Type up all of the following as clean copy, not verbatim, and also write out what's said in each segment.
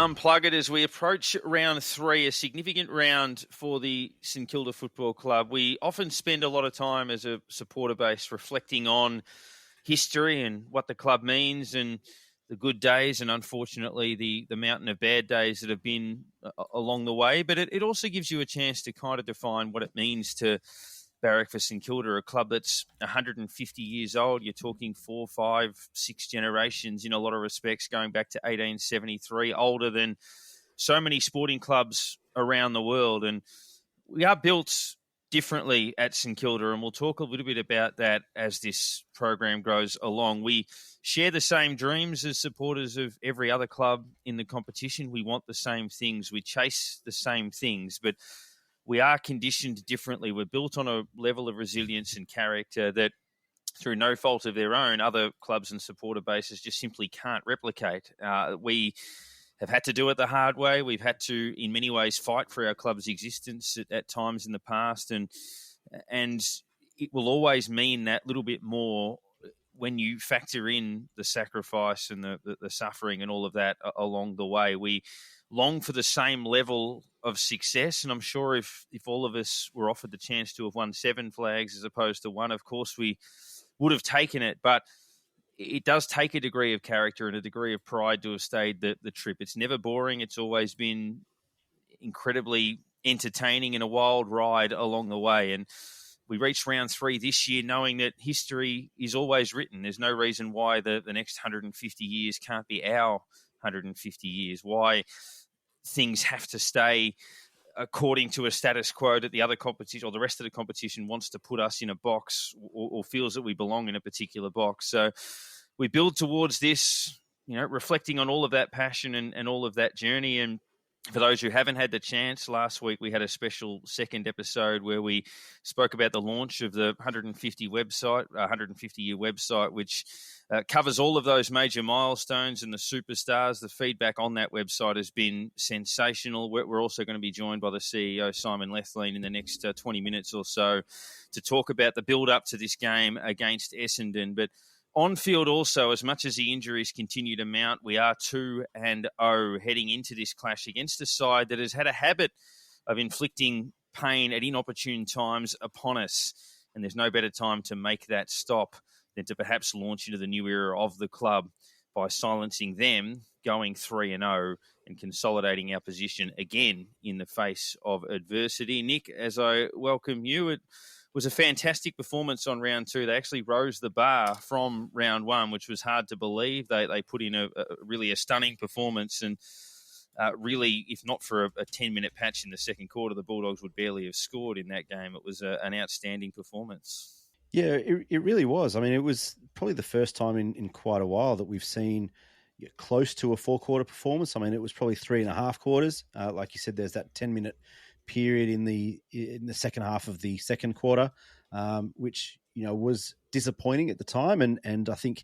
unplug it as we approach round 3, a significant round for the St Kilda Football Club. We often spend a lot of time as a supporter base reflecting on history and what the club means and the good days and unfortunately the mountain of bad days that have been along the way. But it also gives you a chance to kind of define what it means to barrack for St Kilda, a club that's 150 years old. You're talking 4, 5, 6 generations in a lot of respects, going back to 1873, older than so many sporting clubs around the world. And we are built differently at St Kilda, and we'll talk a little bit about that as this program goes along. We share the same dreams as supporters of every other club in the competition. We want the same things. We chase the same things, but we are conditioned differently. We're built on a level of resilience and character that, through no fault of their own, other clubs and supporter bases just simply can't replicate. We have had to do it the hard way. We've had to, in many ways, fight for our club's existence at times in the past, and it will always mean that little bit more when you factor in the sacrifice and the suffering and all of that along the way. We long for the same level of success, and I'm sure if all of us were offered the chance to have won 7 flags as opposed to 1, of course we would have taken it. But it does take a degree of character and a degree of pride to have stayed the trip. It's never boring. It's always been incredibly entertaining and a wild ride along the way. And we reached round 3 this year knowing that history is always written. There's no reason why the next 150 years can't be our 150 years, why things have to stay according to a status quo that the other competition or the rest of the competition wants to put us in a box or feels that we belong in a particular box. So we build towards this, reflecting on all of that passion and all of that journey. And for those who haven't had the chance, last week we had a special second episode where we spoke about the launch of the 150-year website, which covers all of those major milestones and the superstars. The feedback on that website has been sensational. We're also going to be joined by the CEO, Simon Lethlean, in the next 20 minutes or so to talk about the build-up to this game against Essendon. But on field also, as much as the injuries continue to mount, we are 2-0 heading into this clash against a side that has had a habit of inflicting pain at inopportune times upon us. And there's no better time to make that stop than to perhaps launch into the new era of the club by silencing them, going 3-0 and consolidating our position again in the face of adversity. Nick, as I welcome you, it was a fantastic performance on round 2. They actually rose the bar from round 1, which was hard to believe. They put in a really stunning performance, and really, if not for a 10-minute patch in the second quarter, the Bulldogs would barely have scored in that game. It was an outstanding performance. Yeah, it really was. I mean, it was probably the first time in quite a while that we've seen close to a 4-quarter performance. I mean, it was probably 3.5 quarters. Like you said, there's that 10-minute period in the second half of the second quarter, which was disappointing at the time, and I think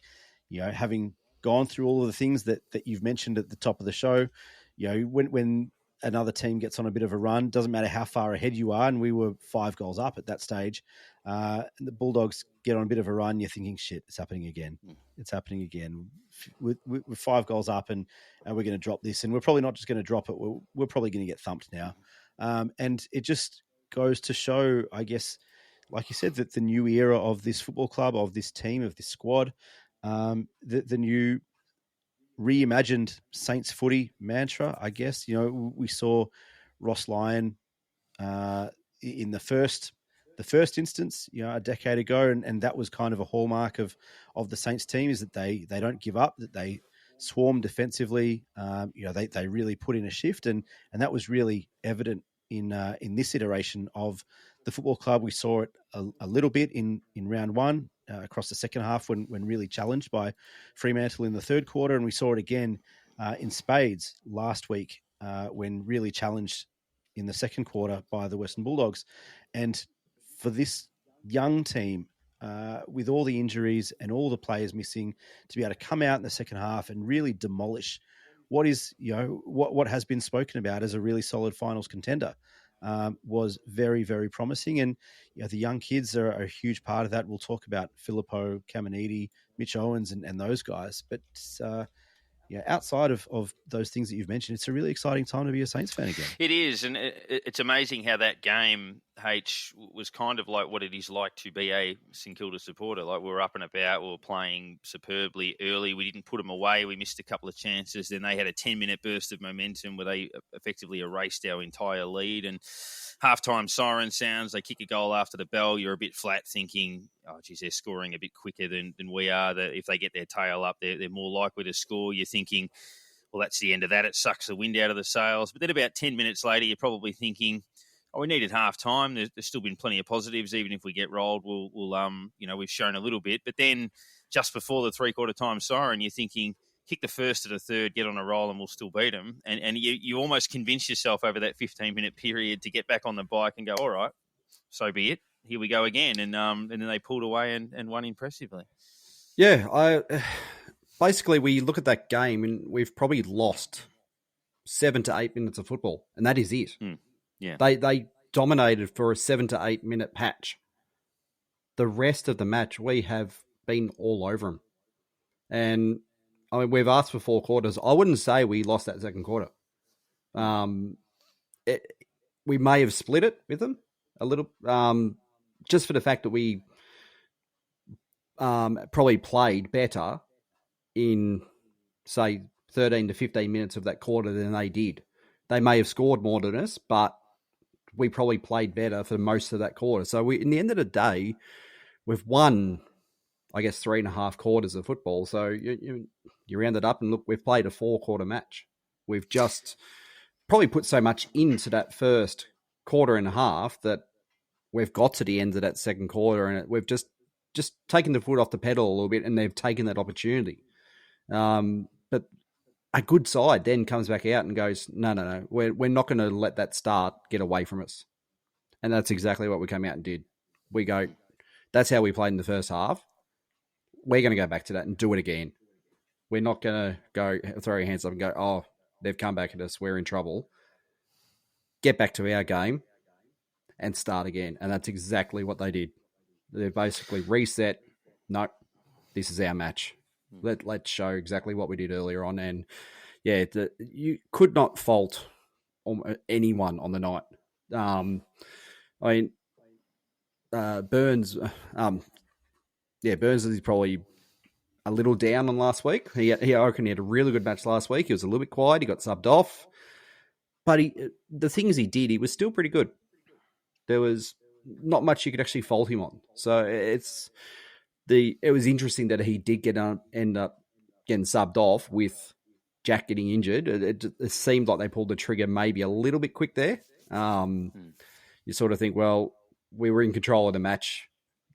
having gone through all of the things that you've mentioned at the top of the show, when another team gets on a bit of a run, doesn't matter how far ahead you are, and we were 5 goals up at that stage, and the Bulldogs get on a bit of a run, you're thinking, shit, it's happening again. It's happening again. We're 5 goals up, and we're going to drop this, and we're probably not just going to drop it. We're probably going to get thumped now. And it just goes to show, I guess, like you said, that the new era of this football club, of this team, of this squad, the new reimagined Saints footy mantra, I guess. We saw Ross Lyon in the first instance, a decade ago, and that was kind of a hallmark of the Saints team, is that they don't give up, that they swarm defensively. They really put in a shift, and that was really evident in this iteration of the football club. We saw it a little bit in round 1 across the second half when really challenged by Fremantle in the third quarter, and we saw it again in spades last week when really challenged in the second quarter by the Western Bulldogs. And for this young team, with all the injuries and all the players missing, to be able to come out in the second half and really demolish what is, what has been spoken about as a really solid finals contender, was very, very promising. And the young kids are a huge part of that. We'll talk about Filippo, Caminiti, Mitch Owens, and those guys. But outside of those things that you've mentioned, it's a really exciting time to be a Saints fan again. It is, and it's amazing how that game, H, was kind of like what it is like to be a St Kilda supporter. Like, we were up and about, we were playing superbly early, we didn't put them away, we missed a couple of chances, then they had a 10-minute burst of momentum where they effectively erased our entire lead, and halftime siren sounds, they kick a goal after the bell, you're a bit flat thinking, oh, geez, they're scoring a bit quicker than we are. That if they get their tail up, they're more likely to score. You're thinking, well, that's the end of that. It sucks the wind out of the sails. But then about 10 minutes later, you're probably thinking, oh, we needed half time. There's still been plenty of positives. Even if we get rolled, we'll we've shown a little bit. But then just before the three-quarter time siren, you're thinking, kick the first to the third, get on a roll, and we'll still beat them. And you almost convince yourself over that 15-minute period to get back on the bike and go, all right, so be it. Here we go again. And then they pulled away and won impressively. Yeah, basically, we look at that game and we've probably lost 7 to 8 minutes of football, and that is it. Yeah, they dominated for a 7 to 8 minute patch. The rest of the match, we have been all over them. And I mean, we've asked for 4 quarters. I wouldn't say we lost that second quarter. We may have split it with them a little, just for the fact that we probably played better in, say, 13 to 15 minutes of that quarter than they did. They may have scored more than us, but we probably played better for most of that quarter. So in the end of the day, we've won, I guess, 3.5 quarters of football. So you round it up and look, we've played a 4-quarter match. We've just probably put so much into that first quarter and a half that we've got to the end of that second quarter and we've just taken the foot off the pedal a little bit, and they've taken that opportunity. But a good side then comes back out and goes, no, we're not going to let that start get away from us. And that's exactly what we came out and did. We go, that's how we played in the first half. We're going to go back to that and do it again. We're not going to go throw your hands up and go, oh, they've come back at us, we're in trouble. Get back to our game and start again. And that's exactly what they did. They basically reset. No, this is our match. Let's show exactly what we did earlier on. And yeah, you could not fault anyone on the night. Burns, Burns is probably a little down on last week. I reckon he had a really good match last week. He was a little bit quiet. He got subbed off. But the things he did, he was still pretty good. There was not much you could actually fault him on. So it was interesting that he did end up getting subbed off with Jack getting injured. It seemed like they pulled the trigger maybe a little bit quick there. You sort of think, well, we were in control of the match.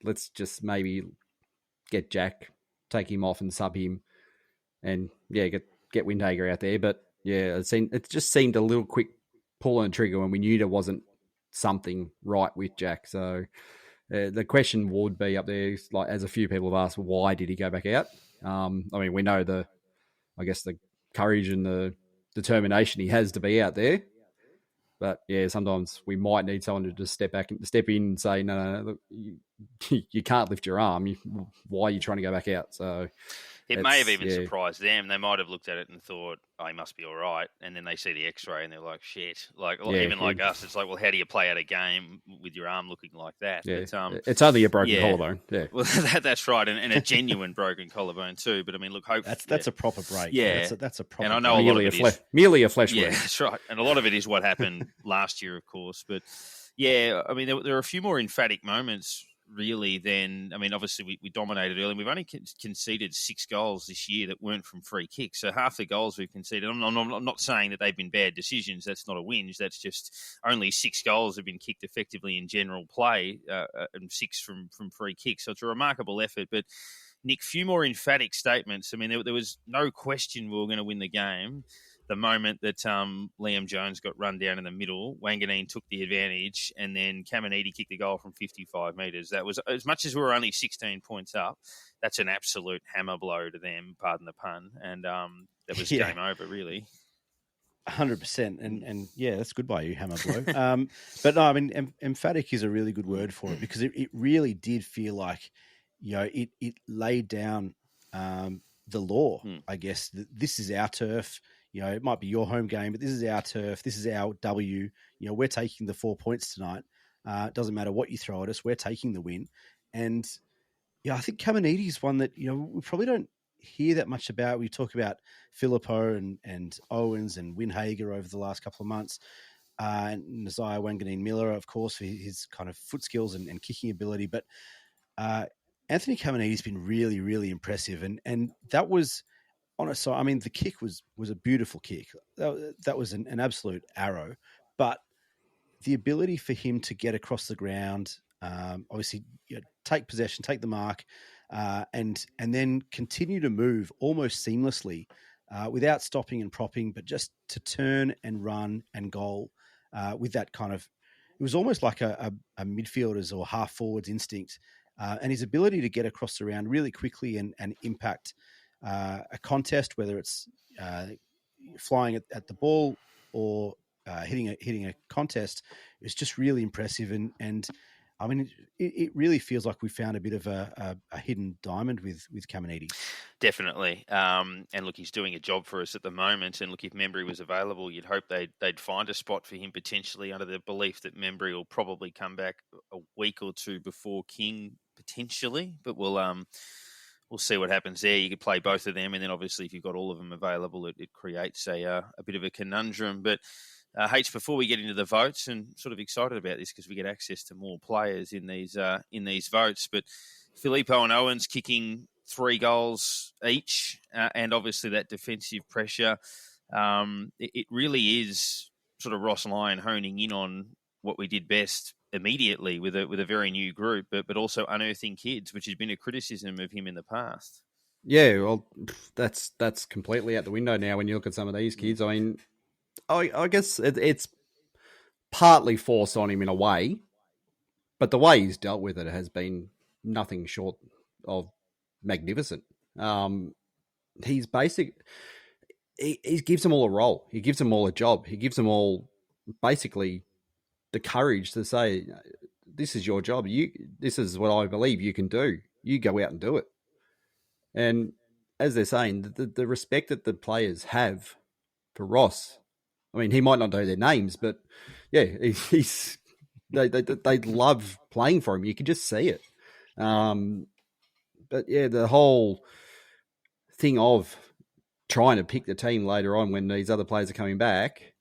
Let's just maybe get Jack, take him off and sub him, and get Windhager out there. But yeah, it just seemed a little quick pull on the trigger when we knew there wasn't something right with Jack. So the question would be up there, like as a few people have asked, why did he go back out? We know the courage and the determination he has to be out there. But yeah, sometimes we might need someone to just step in and say, no, look, you can't lift your arm. Why are you trying to go back out? So it may have even surprised them. They might have looked at it and thought, oh, he must be all right. And then they see the X-ray and they're like, shit. Like us, it's like, well, how do you play out a game with your arm looking like that? Yeah. It's only a broken collarbone. Yeah, well, that's right, and a genuine broken collarbone too. But I mean, look, that's a proper break. Yeah, that's a proper. And I know merely a flesh wound. Yeah, that's right. And a lot of it is what happened last year, of course. But yeah, I mean, there are a few more emphatic moments. Really, then, I mean, obviously we dominated early. We've only conceded 6 goals this year that weren't from free kicks. So half the goals we've conceded, I'm not saying that they've been bad decisions. That's not a whinge. That's just only 6 goals have been kicked effectively in general play, and 6 from free kicks. So it's a remarkable effort. But Nick, few more emphatic statements. I mean, there was no question we were going to win the game. The moment that Liam Jones got run down in the middle, Wanganeen took the advantage, and then Caminiti kicked the goal from 55 metres. That was, as much as we were only 16 points up, that's an absolute hammer blow to them, pardon the pun, and that was game over, really. 100%, and yeah, that's good by you, hammer blow. But no, I mean, emphatic is a really good word for it, because it really did feel like, it laid down the law, Hmm. I guess. This is our turf. It might be your home game, but this is our turf. This is our W. We're taking the 4 points tonight. It doesn't matter what you throw at us. We're taking the win. And I think Caminiti is one that, we probably don't hear that much about. We talk about Filippo and Owens and Winhager over the last couple of months. And Nasiah Wanganeen-Miller, of course, for his kind of foot skills and kicking ability. But Anthony Caminiti's been really, really impressive. And that was honest. I mean, the kick was a beautiful kick. That was an absolute arrow. But the ability for him to get across the ground, obviously take possession, take the mark, and then continue to move almost seamlessly without stopping and propping, but just to turn and run and goal with that kind of, it was almost like a midfielder's or half forward's instinct, and his ability to get across the ground really quickly and impact a contest, whether it's flying at the ball or hitting a contest, is just really impressive. And I mean, it really feels like we found a bit of a hidden diamond with Caminiti. Definitely. And look, he's doing a job for us at the moment. And look, if Membry was available, you'd hope they'd find a spot for him potentially, under the belief that Membry will probably come back a week or two before King potentially. But we'll see what happens there. You could play both of them, and then obviously if you've got all of them available, it creates a bit of a conundrum. But H, before we get into the votes, and sort of excited about this because we get access to more players in these votes, but Filippo and Owens kicking 3 goals each, and obviously that defensive pressure. It really is sort of Ross Lyon honing in on what we did best immediately with a very new group, but also unearthing kids, which has been a criticism of him in the past. Yeah, well, that's completely out the window now when you look at some of these kids. I mean, I guess it's partly forced on him in a way, but the way he's dealt with it has been nothing short of magnificent. He's he gives them all a role. He gives them all a job. He gives them all basically the courage to say, this is your job. This is what I believe you can do. You go out and do it. And as they're saying, the respect that the players have for Ross, I mean, he might not know their names, but yeah, they love playing for him. You can just see it. But yeah, the whole thing of trying to pick the team later on when these other players are coming back,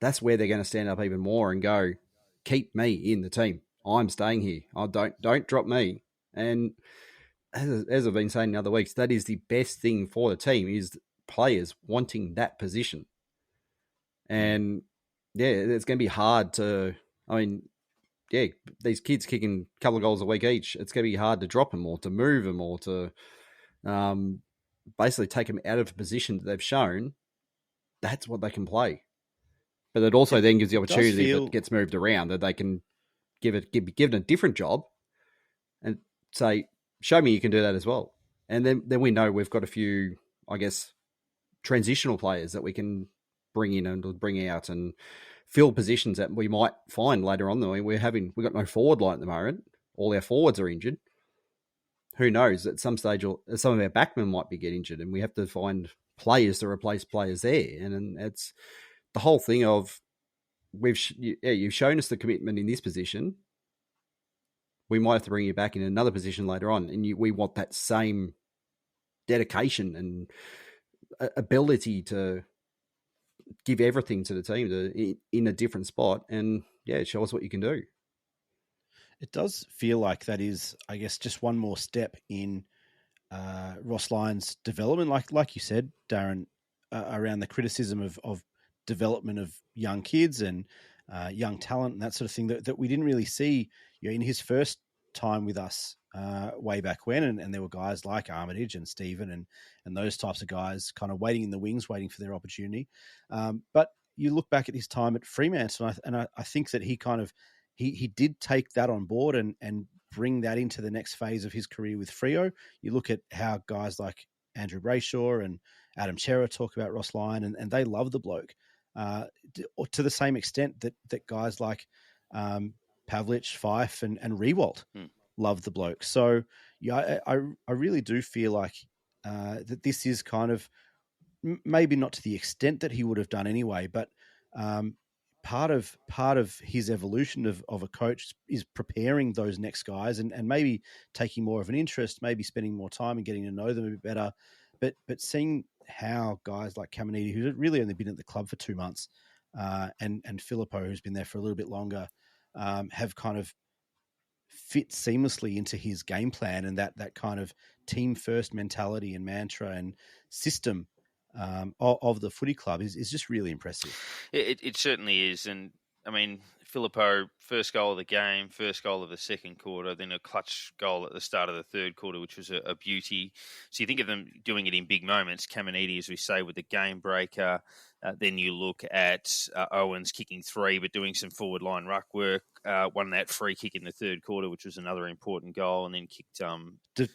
that's where they're going to stand up even more and go, keep me in the team. I'm staying here. Don't drop me. And as I've been saying in other weeks, that is the best thing for the team, is players wanting that position. And yeah, it's going to be hard to, I mean, yeah, these kids kicking a couple of goals a week each, it's going to be hard to drop them or to move them or to basically take them out of a position that they've shown that's what they can play. But it also then gives the opportunity if it gets moved around that they can give it a different job and say, show me you can do that as well. And then we know we've got a few, I guess, transitional players that we can bring in and bring out and fill positions that we might find later on. We've got no forward line at the moment. All our forwards are injured. Who knows? At some stage, some of our backmen might be get injured, and we have to find players to replace players there. And it's the whole thing of you've shown us the commitment in this position. We might have to bring you back in another position later on, and we want that same dedication and ability to give everything to the team in a different spot, and show us what you can do. It does feel like that is, I guess, just one more step in Ross Lyon's development. Like you said, Darren, around the criticism of development of young kids and young talent and that sort of thing that we didn't really see in his first time with us way back when. And there were guys like Armitage and Stephen and those types of guys kind of waiting in the wings, waiting for their opportunity. But you look back at his time at Fremantle, and I think that he kind of, he did take that on board and bring that into the next phase of his career with Freo. You look at how guys like Andrew Brayshaw and Adam Chera talk about Ross Lyon, and they love the bloke to the same extent that guys like Pavlich, Fife, and Rewalt love the bloke. So I really do feel like that this is kind of maybe not to the extent that he would have done anyway, but part of his evolution of a coach is preparing those next guys and maybe taking more of an interest, maybe spending more time and getting to know them a bit better. But seeing how guys like Caminiti, who's really only been at the club for 2 months, and Filippo, who's been there for a little bit longer, have kind of fit seamlessly into his game plan and that kind of team first mentality and mantra and system of the footy club is just really impressive. It certainly is. And I mean, Filippo, first goal of the game, first goal of the second quarter, then a clutch goal at the start of the third quarter, which was a beauty. So you think of them doing it in big moments. Caminiti, as we say, with the game breaker. Then you look at Owens kicking 3, but doing some forward line ruck work. Won that free kick in the third quarter, which was another important goal, and then kicked...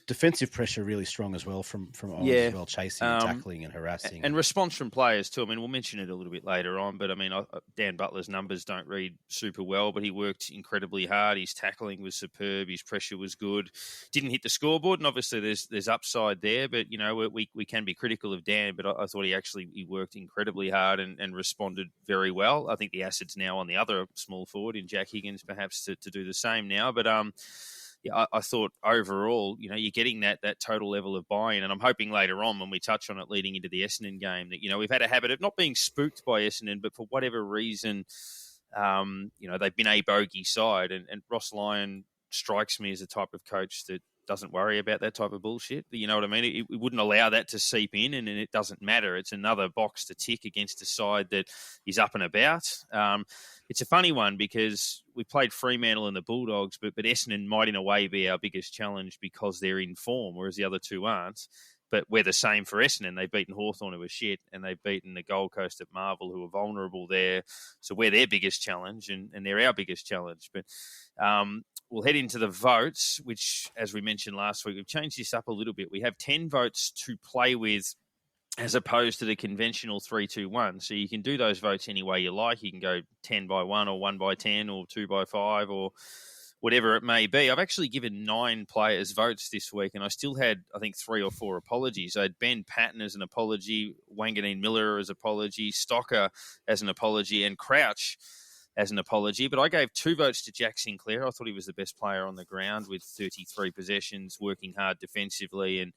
defensive pressure really strong as well from Owens as well, chasing and tackling and harassing. And response from players too. I mean, we'll mention it a little bit later on, but I mean, Dan Butler's numbers don't read super well, but he worked incredibly hard. His tackling was superb. His pressure was good. Didn't hit the scoreboard, and obviously there's upside there, but, you know, we can be critical of Dan, but I thought he worked incredibly hard and responded very well. I think the acid's now on the other small forward in Jack Higgins, perhaps to do the same now. But yeah, I thought overall, you know, you're getting that total level of buy-in, and I'm hoping later on when we touch on it leading into the Essendon game that, you know, we've had a habit of not being spooked by Essendon, but for whatever reason, you know, they've been a bogey side, and Ross Lyon strikes me as the type of coach that doesn't worry about that type of bullshit. You know what I mean? It wouldn't allow that to seep in, and it doesn't matter. It's another box to tick against a side that is up and about. It's a funny one because we played Fremantle and the Bulldogs, but Essendon might in a way be our biggest challenge because they're in form, whereas the other two aren't. But we're the same for Essendon. They've beaten Hawthorn, who are shit, and they've beaten the Gold Coast at Marvel, who are vulnerable there. So we're their biggest challenge, and they're our biggest challenge. But we'll head into the votes, which, as we mentioned last week, we've changed this up a little bit. We have 10 votes to play with as opposed to the conventional 3-2-1. So you can do those votes any way you like. You can go 10 by 1 or 1 by 10 or 2 by 5 or whatever it may be. I've actually given 9 players votes this week, and I still had, I think, 3 or 4 apologies. I had Ben Patton as an apology, Wanganeen Miller as an apology, Stocker as an apology, and Crouch as an apology. But I gave 2 votes to Jack Sinclair. I thought he was the best player on the ground with 33 possessions, working hard defensively, and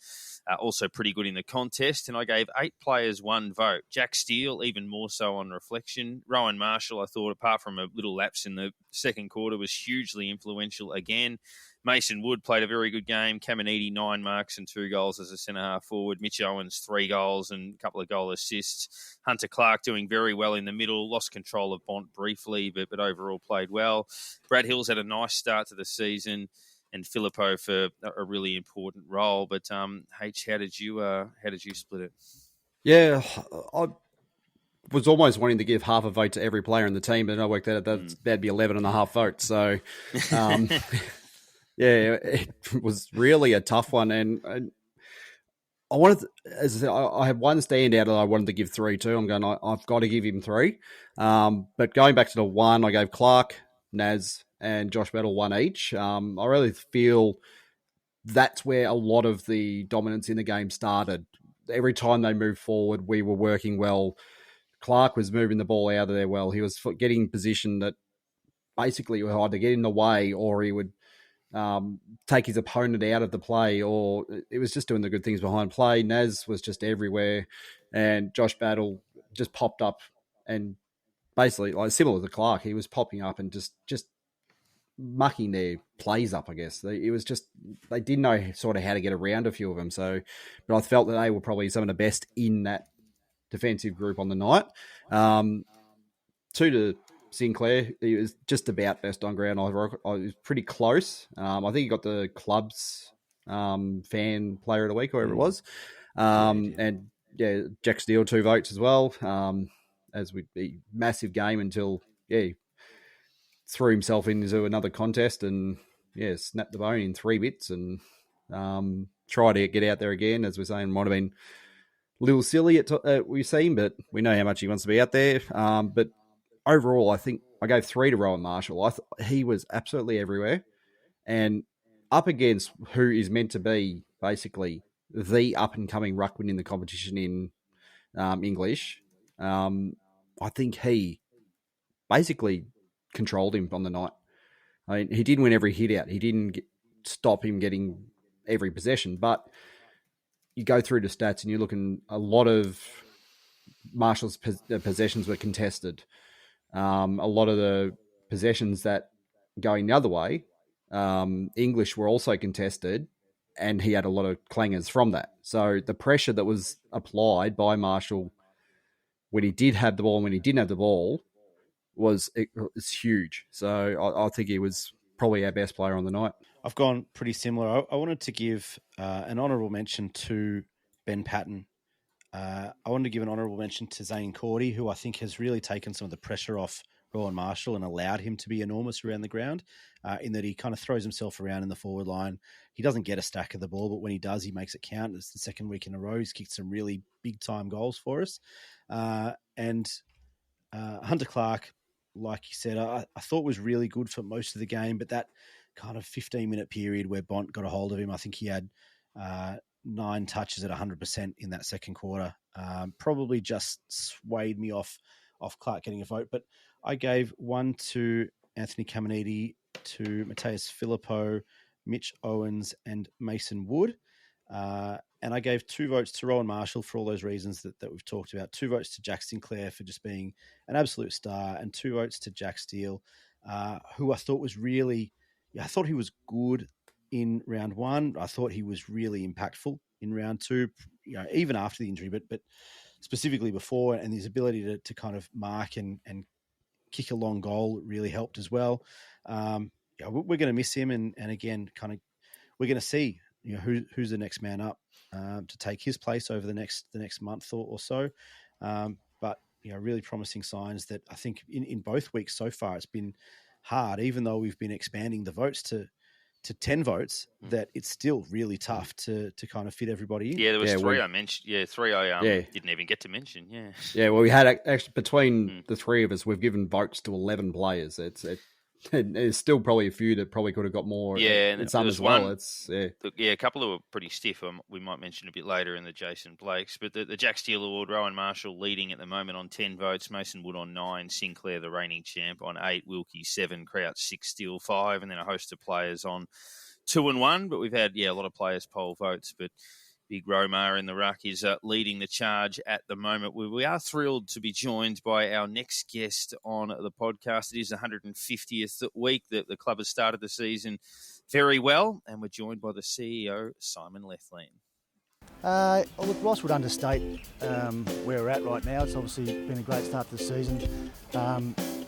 also pretty good in the contest. And I gave 8 players 1 vote. Jack Steele, even more so on reflection. Rowan Marshall, I thought, apart from a little lapse in the second quarter, was hugely influential again. Mason Wood played a very good game. Caminiti, 9 marks and 2 goals as a centre-half forward. Mitch Owens, 3 goals and a couple of goal assists. Hunter Clark doing very well in the middle. Lost control of Bont briefly, but overall played well. Brad Hills had a nice start to the season, and Filippo for a really important role. But H, how did you split it? Yeah, I was almost wanting to give half a vote to every player in the team, but I worked out that'd be 11 and a half votes. So, yeah, it was really a tough one. And I wanted to, as I said, I had one standout that I wanted to give 3 to. I've got to give him 3. But going back to the 1, I gave Clark, Naz, and Josh Battle 1 each. I really feel that's where a lot of the dominance in the game started. Every time they moved forward, we were working well. Clark was moving the ball out of there well. He was getting position that basically would either get in the way or he would take his opponent out of the play, or it was just doing the good things behind play. Naz was just everywhere, and Josh Battle just popped up and basically, like similar to Clark, he was popping up and just mucking their plays up, I guess. It was just, they didn't know sort of how to get around a few of them. So, but I felt that they were probably some of the best in that defensive group on the night. 2 to Sinclair, he was just about best on ground. I was pretty close. I think he got the club's fan player of the week, or whatever it was. And yeah, Jack Steele 2 votes as well. As massive game until he threw himself into another contest and snapped the bone in 3 bits and tried to get out there again. As we're saying, might have been a little silly we've seen, but we know how much he wants to be out there. But overall, I think I gave 3 to Rowan Marshall. He was absolutely everywhere, and up against who is meant to be basically the up-and-coming ruckman in the competition in English. I think he basically controlled him on the night. I mean, he didn't win every hit out. He didn't stop him getting every possession. But you go through the stats and you're looking, a lot of Marshall's possessions were contested. A lot of the possessions that going the other way, English were also contested, and he had a lot of clangers from that. So the pressure that was applied by Marshall when he did have the ball and when he didn't have the ball it's huge. So I think he was probably our best player on the night. I've gone pretty similar. I wanted to give an honourable mention to Ben Patton. I wanted to give an honourable mention to Zane Cordy, who I think has really taken some of the pressure off Rowan Marshall and allowed him to be enormous around the ground, in that he kind of throws himself around in the forward line. He doesn't get a stack of the ball, but when he does, he makes it count. It's the second week in a row. He's kicked some really big-time goals for us. And Hunter Clark, like you said, I thought was really good for most of the game, but that kind of 15-minute period where Bont got a hold of him, I think he had 9 touches at 100% in that second quarter. Probably just swayed me off Clark getting a vote, but I gave 1 to Anthony Caminiti, to Mateus Filippo, Mitch Owens, and Mason Wood. And I gave 2 votes to Rowan Marshall for all those reasons that we've talked about. 2 votes to Jack Sinclair for just being an absolute star, and 2 votes to Jack Steele, who I thought was really, I thought he was good in round 1. I thought he was really impactful in round 2, even after the injury, but specifically before, and his ability to kind of mark and kick a long goal really helped as well. We're going to miss him, and again, kind of, we're going to see who's the next man up to take his place over the next month or so. But really promising signs that I think in both weeks so far it's been hard, even though we've been expanding the votes to 10 votes, that it's still really tough to kind of fit everybody in. Yeah, there was 3 I mentioned. Yeah, 3 I didn't even get to mention. Yeah. Yeah, well, we had actually between the 3 of us, we've given votes to 11 players. There's still probably a few that probably could have got more. Yeah, and some as well. A couple who were pretty stiff. We might mention a bit later in the Jason Blakes, but the Jack Steele Award, Rowan Marshall leading at the moment on 10 votes, Mason Wood on 9, Sinclair, the reigning champ, on 8, Wilkie 7, Crouch 6, Steele 5, and then a host of players on 2 and 1. But we've had a lot of players poll votes, but Big Romar in the ruck is leading the charge at the moment. We are thrilled to be joined by our next guest on the podcast. It is the 150th week that the club has started the season very well, and we're joined by the CEO, Simon Lethlean. Look, Ross would understate where we're at right now. It's obviously been a great start to the season.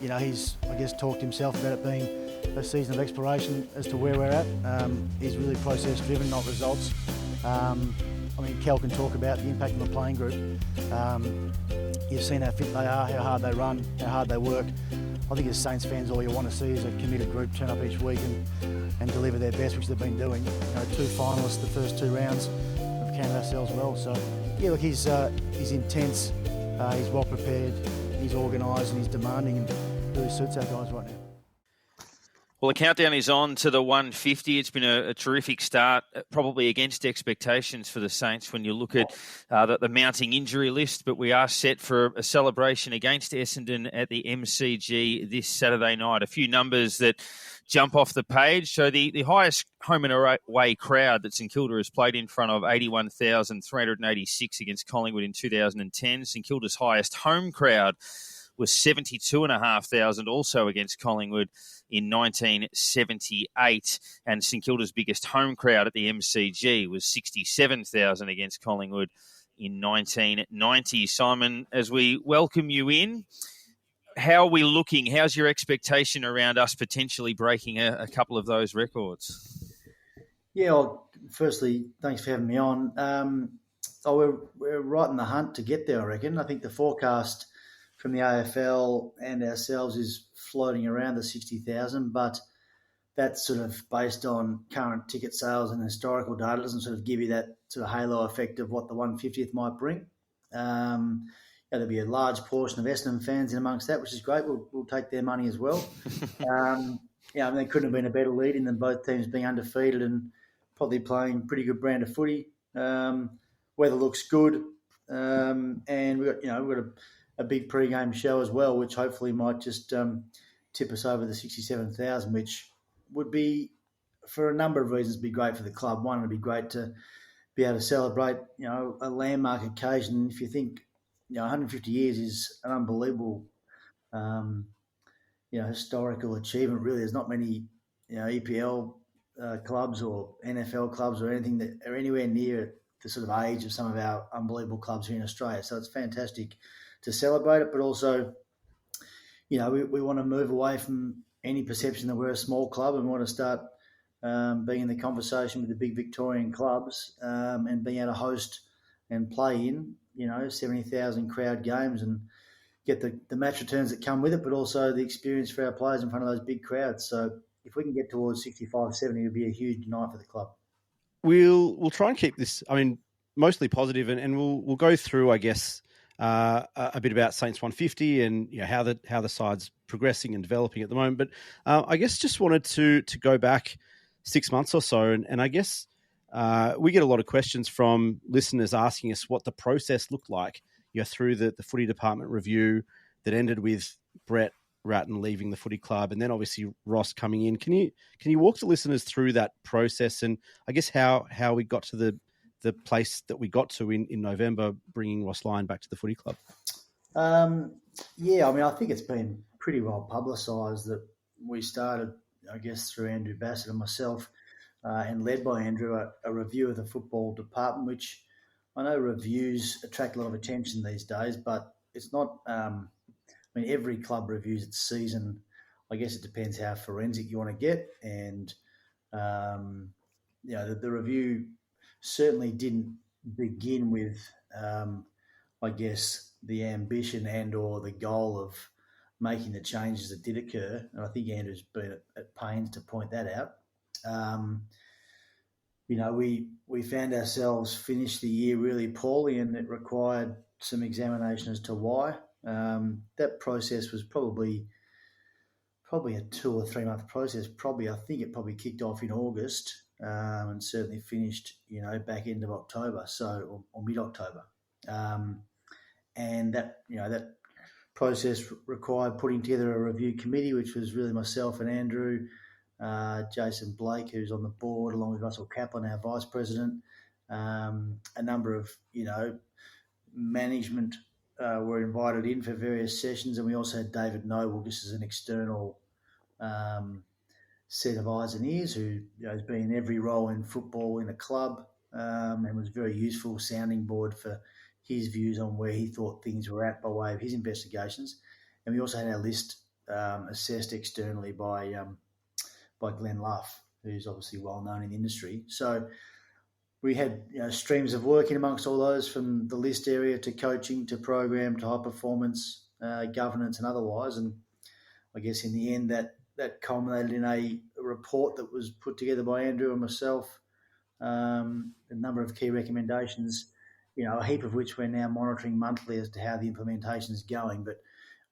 He's, I guess, talked himself about it being a season of exploration as to where we're at. He's really process-driven, not results. Kel can talk about the impact of the playing group. You've seen how fit they are, how hard they run, how hard they work. I think as Saints fans, all you want to see is a committed group turn up each week and deliver their best, which they've been doing. 2 finalists the first 2 rounds. We've counted ourselves well. So, look, he's intense, he's well prepared, he's organised and he's demanding, and really suits our guys right now. Well, the countdown is on to the 150. It's been a terrific start, probably against expectations for the Saints when you look at the mounting injury list. But we are set for a celebration against Essendon at the MCG this Saturday night. A few numbers that jump off the page. So the highest home and away crowd that St Kilda has played in front of, 81,386 against Collingwood in 2010. St Kilda's highest home crowd was 72,500 also against Collingwood in 1978. And St Kilda's biggest home crowd at the MCG was 67,000 against Collingwood in 1990. Simon, as we welcome you in, how are we looking? How's your expectation around us potentially breaking a couple of those records? Yeah, well, firstly, thanks for having me on. We're right in the hunt to get there, I reckon. I think the forecast from the AFL and ourselves is floating around the 60,000, but that's sort of based on current ticket sales and historical data. It doesn't sort of give you that sort of halo effect of what the 150th might bring. There'll be a large portion of Essendon fans in amongst that, which is great. We'll take their money as well. There couldn't have been a better lead in than both teams being undefeated and probably playing pretty good brand of footy. Weather looks good, and we've got a big pre-game show as well, which hopefully might just tip us over the 67,000, which would be, for a number of reasons, be great for the club. One, it'd be great to be able to celebrate, a landmark occasion. If you think, 150 years is an unbelievable, historical achievement. Really, there's not many, EPL clubs or NFL clubs or anything that are anywhere near the sort of age of some of our unbelievable clubs here in Australia. So it's fantastic to celebrate it, but also, we want to move away from any perception that we're a small club and want to start being in the conversation with the big Victorian clubs and being able to host and play in, 70,000 crowd games and get the match returns that come with it, but also the experience for our players in front of those big crowds. So if we can get towards 65, 70, it would be a huge night for the club. We'll try and keep this, mostly positive, and we'll go through, I guess, a bit about Saints 150 and how the side's progressing and developing at the moment. But I guess just wanted to go back 6 months or so, and I guess we get a lot of questions from listeners asking us what the process looked like through the footy department review that ended with Brett Ratton leaving the footy club, and then obviously Ross coming in. Can you walk the listeners through that process, and I guess how we got to the place that we got to in November, bringing Ross Lyon back to the footy club? I think it's been pretty well publicised that we started, I guess, through Andrew Bassett and myself, and led by Andrew, a review of the football department, which I know reviews attract a lot of attention these days, but it's not. Every club reviews its season. I guess it depends how forensic you want to get, and the review certainly didn't begin with, I guess, the ambition and or the goal of making the changes that did occur. And I think Andrew's been at pains to point that out. We found ourselves finished the year really poorly, and it required some examination as to why. That process was probably a 2 or 3 month process. I think it probably kicked off in August and certainly finished, back end of October, or mid October. And that process required putting together a review committee, which was really myself and Andrew, Jason Blake, who's on the board, along with Russell Kaplan, our vice president, a number of, management were invited in for various sessions, and we also had David Noble just as an external set of eyes and ears who has been in every role in football in a club and was a very useful sounding board for his views on where he thought things were at by way of his investigations. And we also had our list assessed externally by Glenn Luff, who's obviously well known in the industry. So we had streams of work in amongst all those, from the list area to coaching to program to high performance, governance and otherwise. And I guess in the end that culminated in a report that was put together by Andrew and myself, a number of key recommendations, a heap of which we're now monitoring monthly as to how the implementation is going. But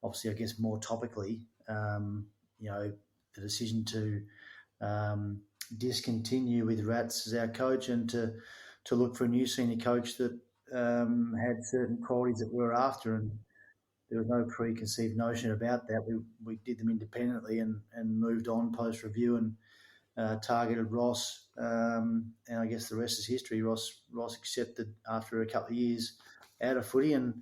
obviously, I guess more topically, the decision to discontinue with Rats as our coach and to look for a new senior coach that had certain qualities that we were after, and there was no preconceived notion about that. We did them independently and moved on post review and targeted Ross, and I guess the rest is history. Ross accepted after a couple of years out of footy and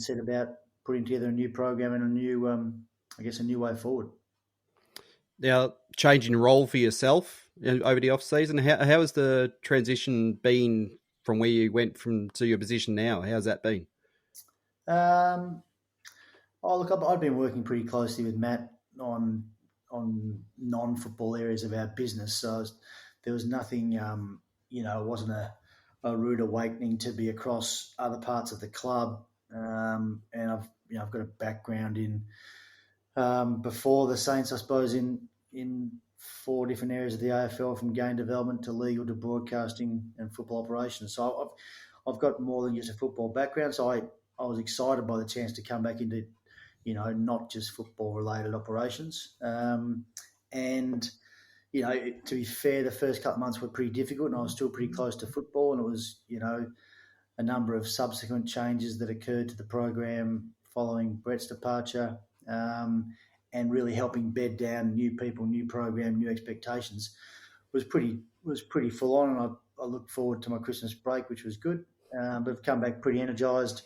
set about putting together a new program and a new way forward. Now, changing role for yourself over the off season, how has the transition been from where you went to your position now? How's that been? I've been working pretty closely with Matt on non-football areas of our business, so there was nothing. It wasn't a rude awakening to be across other parts of the club, and I've got a background in before the Saints, I suppose, in 4 different areas of the AFL, from game development to legal to broadcasting and football operations. So I've got more than just a football background. So I was excited by the chance to come back into, not just football related operations. And, to be fair, the first couple of months were pretty difficult, and I was still pretty close to football, and it was, a number of subsequent changes that occurred to the program following Brett's departure, and really helping bed down new people, new program, new expectations was pretty full on, and I looked forward to my Christmas break, which was good. But I've come back pretty energised,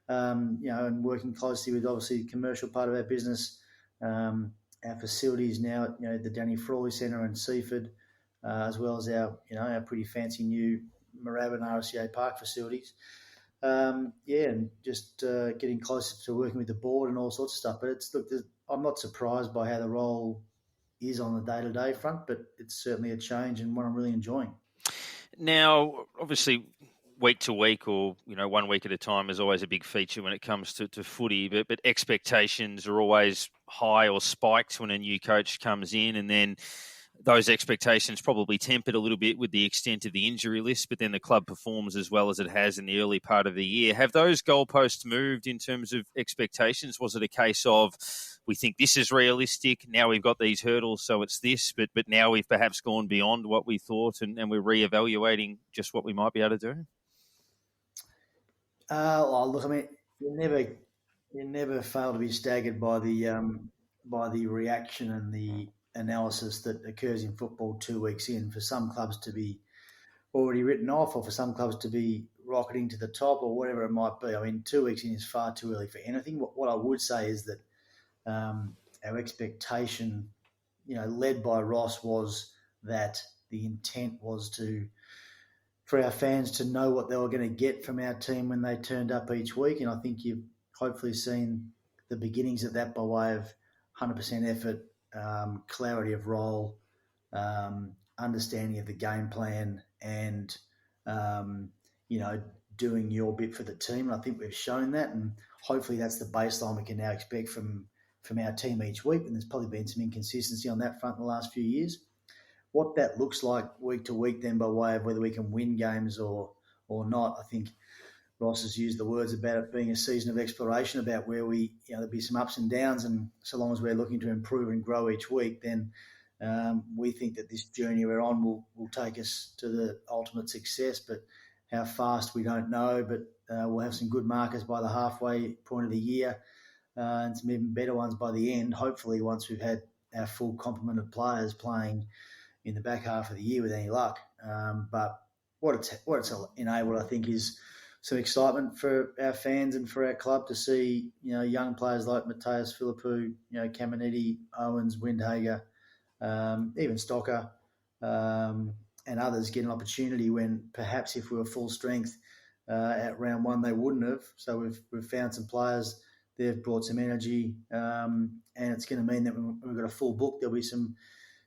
and working closely with obviously the commercial part of our business, our facilities now, the Danny Frawley Centre and Seaford, as well as our pretty fancy new Moorabbin RCA Park facilities. And just getting closer to working with the board and all sorts of stuff. But I'm not surprised by how the role is on the day-to-day front, but it's certainly a change and one I'm really enjoying. Now, obviously, week to week or 1 week at a time is always a big feature when it comes to footy, but expectations are always high or spiked when a new coach comes in, and then those expectations probably tempered a little bit with the extent of the injury list, but then the club performs as well as it has in the early part of the year. Have those goalposts moved in terms of expectations? Was it a case of we think this is realistic, now we've got these hurdles, so it's this, but now we've perhaps gone beyond what we thought and we're reevaluating just what we might be able to do? Look, I mean, you never fail to be staggered by the reaction and the analysis that occurs in football 2 weeks in, for some clubs to be already written off, or for some clubs to be rocketing to the top, or whatever it might be. I mean, 2 weeks in is far too early for anything. What I would say is that our expectation, led by Ross, was that the intent was for our fans to know what they were going to get from our team when they turned up each week. And I think you've hopefully seen the beginnings of that by way of 100% effort, clarity of role, understanding of the game plan, and, doing your bit for the team. And I think we've shown that, and hopefully that's the baseline we can now expect from our team each week. And there's probably been some inconsistency on that front in the last few years. What that looks like week to week then, by way of whether we can win games or not, I think Ross has used the words about it being a season of exploration, about where there'll be some ups and downs, and so long as we're looking to improve and grow each week, then we think that this journey we're on will take us to the ultimate success. But how fast, we don't know, but we'll have some good markers by the halfway point of the year, and some even better ones by the end, hopefully once we've had our full complement of players playing in the back half of the year with any luck. But what it's enabled, I think, is some excitement for our fans and for our club to see, young players like Matthias Philippou, Caminiti, Owens, Windhager, even Stocker, and others get an opportunity when perhaps if we were full strength at round one, they wouldn't have. So we've found some players, they've brought some energy, and it's going to mean that when we've got a full book, there'll be some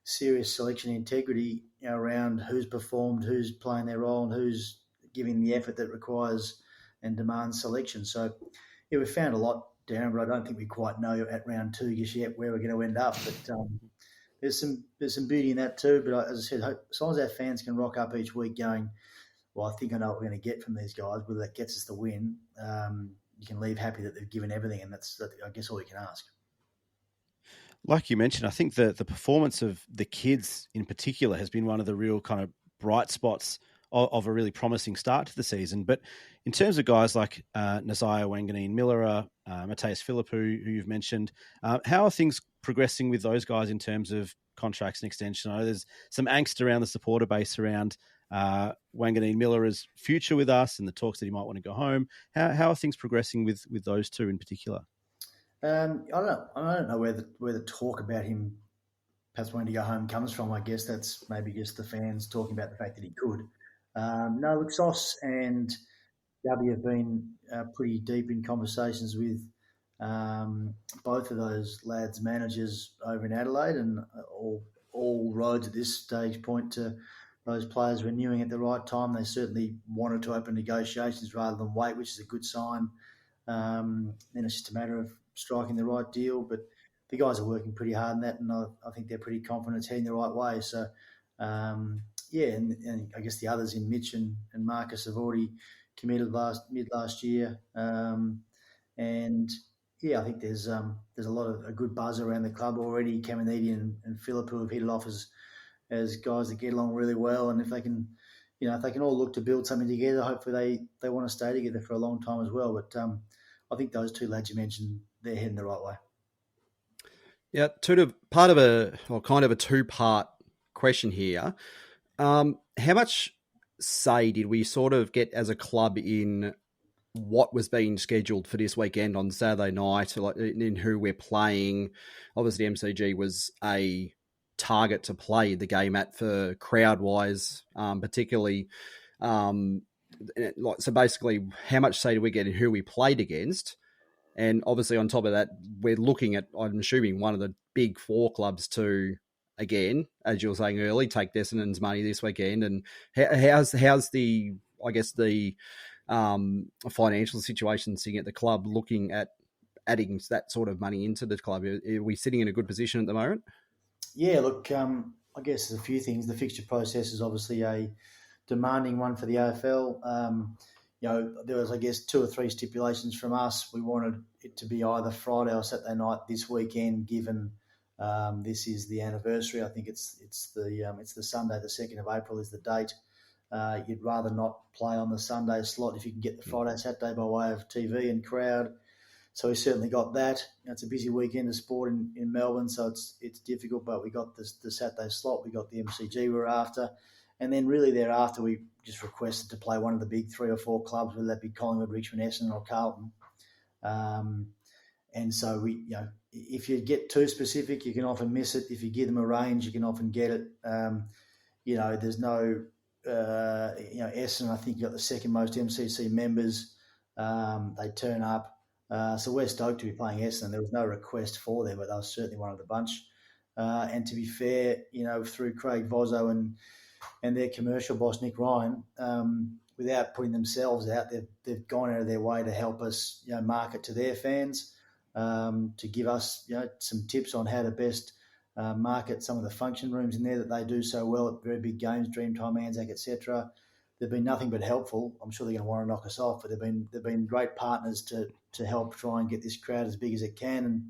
serious selection integrity around who's performed, who's playing their role, and who's giving the effort that requires and demands selection. So, we've found a lot, Darren, but I don't think we quite know at round two just yet where we're going to end up. But there's some beauty in that too. But as I said, as long as our fans can rock up each week going, well, I think I know what we're going to get from these guys, whether that gets us the win, you can leave happy that they've given everything, and that's, I guess, all you can ask. Like you mentioned, I think the performance of the kids in particular has been one of the real kind of bright spots of a really promising start to the season. But in terms of guys like Nazaya Wanganeen-Miller, Matthias Philippou, who you've mentioned, how are things progressing with those guys in terms of contracts and extension? I know there's some angst around the supporter base around Wanganeen-Miller's future with us and the talks that he might want to go home. How are things progressing with those two in particular? I don't know where the talk about him perhaps wanting to go home comes from. I guess that's maybe just the fans talking about the fact that he could. No, look, Sauce and W have been pretty deep in conversations with both of those lads' managers over in Adelaide, and all roads at this stage point to those players renewing at the right time. They certainly wanted to open negotiations rather than wait, which is a good sign. Then it's just a matter of striking the right deal, but the guys are working pretty hard on that, and I think they're pretty confident it's heading the right way. So, and I guess the others in Mitch and Marcus have already committed mid last year, and I think there's a lot of a good buzz around the club already. Caminiti and Philippou have hit it off as as guys that get along really well, and if they can, if they can all look to build something together, hopefully they want to stay together for a long time as well. But I think those two lads you mentioned, they're heading the right way. Yeah, kind of a two-part question here. How much say did we sort of get as a club in what was being scheduled for this weekend on Saturday night, like in who we're playing? Obviously, MCG was a target to play the game at for crowd-wise, particularly. So basically, how much say do we get in who we played against? And obviously, on top of that, we're looking at, I'm assuming, one of the big four clubs to, again, as you were saying early, take Essendon's money this weekend. And how's the, I guess, the financial situation sitting at the club looking at adding that sort of money into the club? Are we sitting in a good position at the moment? Yeah, look, I guess there's a few things. The fixture process is obviously a demanding one for the AFL. There was, I guess, 2 or 3 stipulations from us. We wanted it to be either Friday or Saturday night this weekend, given this is the anniversary. I think it's the Sunday, the 2nd of April is the date. You'd rather not play on the Sunday slot if you can get the Friday, Saturday by way of TV and crowd. So we certainly got that. It's a busy weekend of sport in Melbourne, so it's difficult, but we got the Saturday slot. We got the MCG we're after. And then really thereafter, we just requested to play one of the big 3 or 4 clubs, whether that be Collingwood, Richmond, Essendon or Carlton. And so if you get too specific, you can often miss it. If you give them a range, you can often get it. There's no, Essendon, I think you got the second most MCC members. They turn up. So we're stoked to be playing Essendon. There was no request for them, but they were certainly one of the bunch. And to be fair, through Craig Vozzo and their commercial boss, Nick Ryan, without putting themselves out, they've gone out of their way to help us, market to their fans, to give us, some tips on how to best market some of the function rooms in there that they do so well at very big games, Dreamtime, Anzac, etc. They've been nothing but helpful. I'm sure they're going to want to knock us off, but they've been great partners to help try and get this crowd as big as it can. And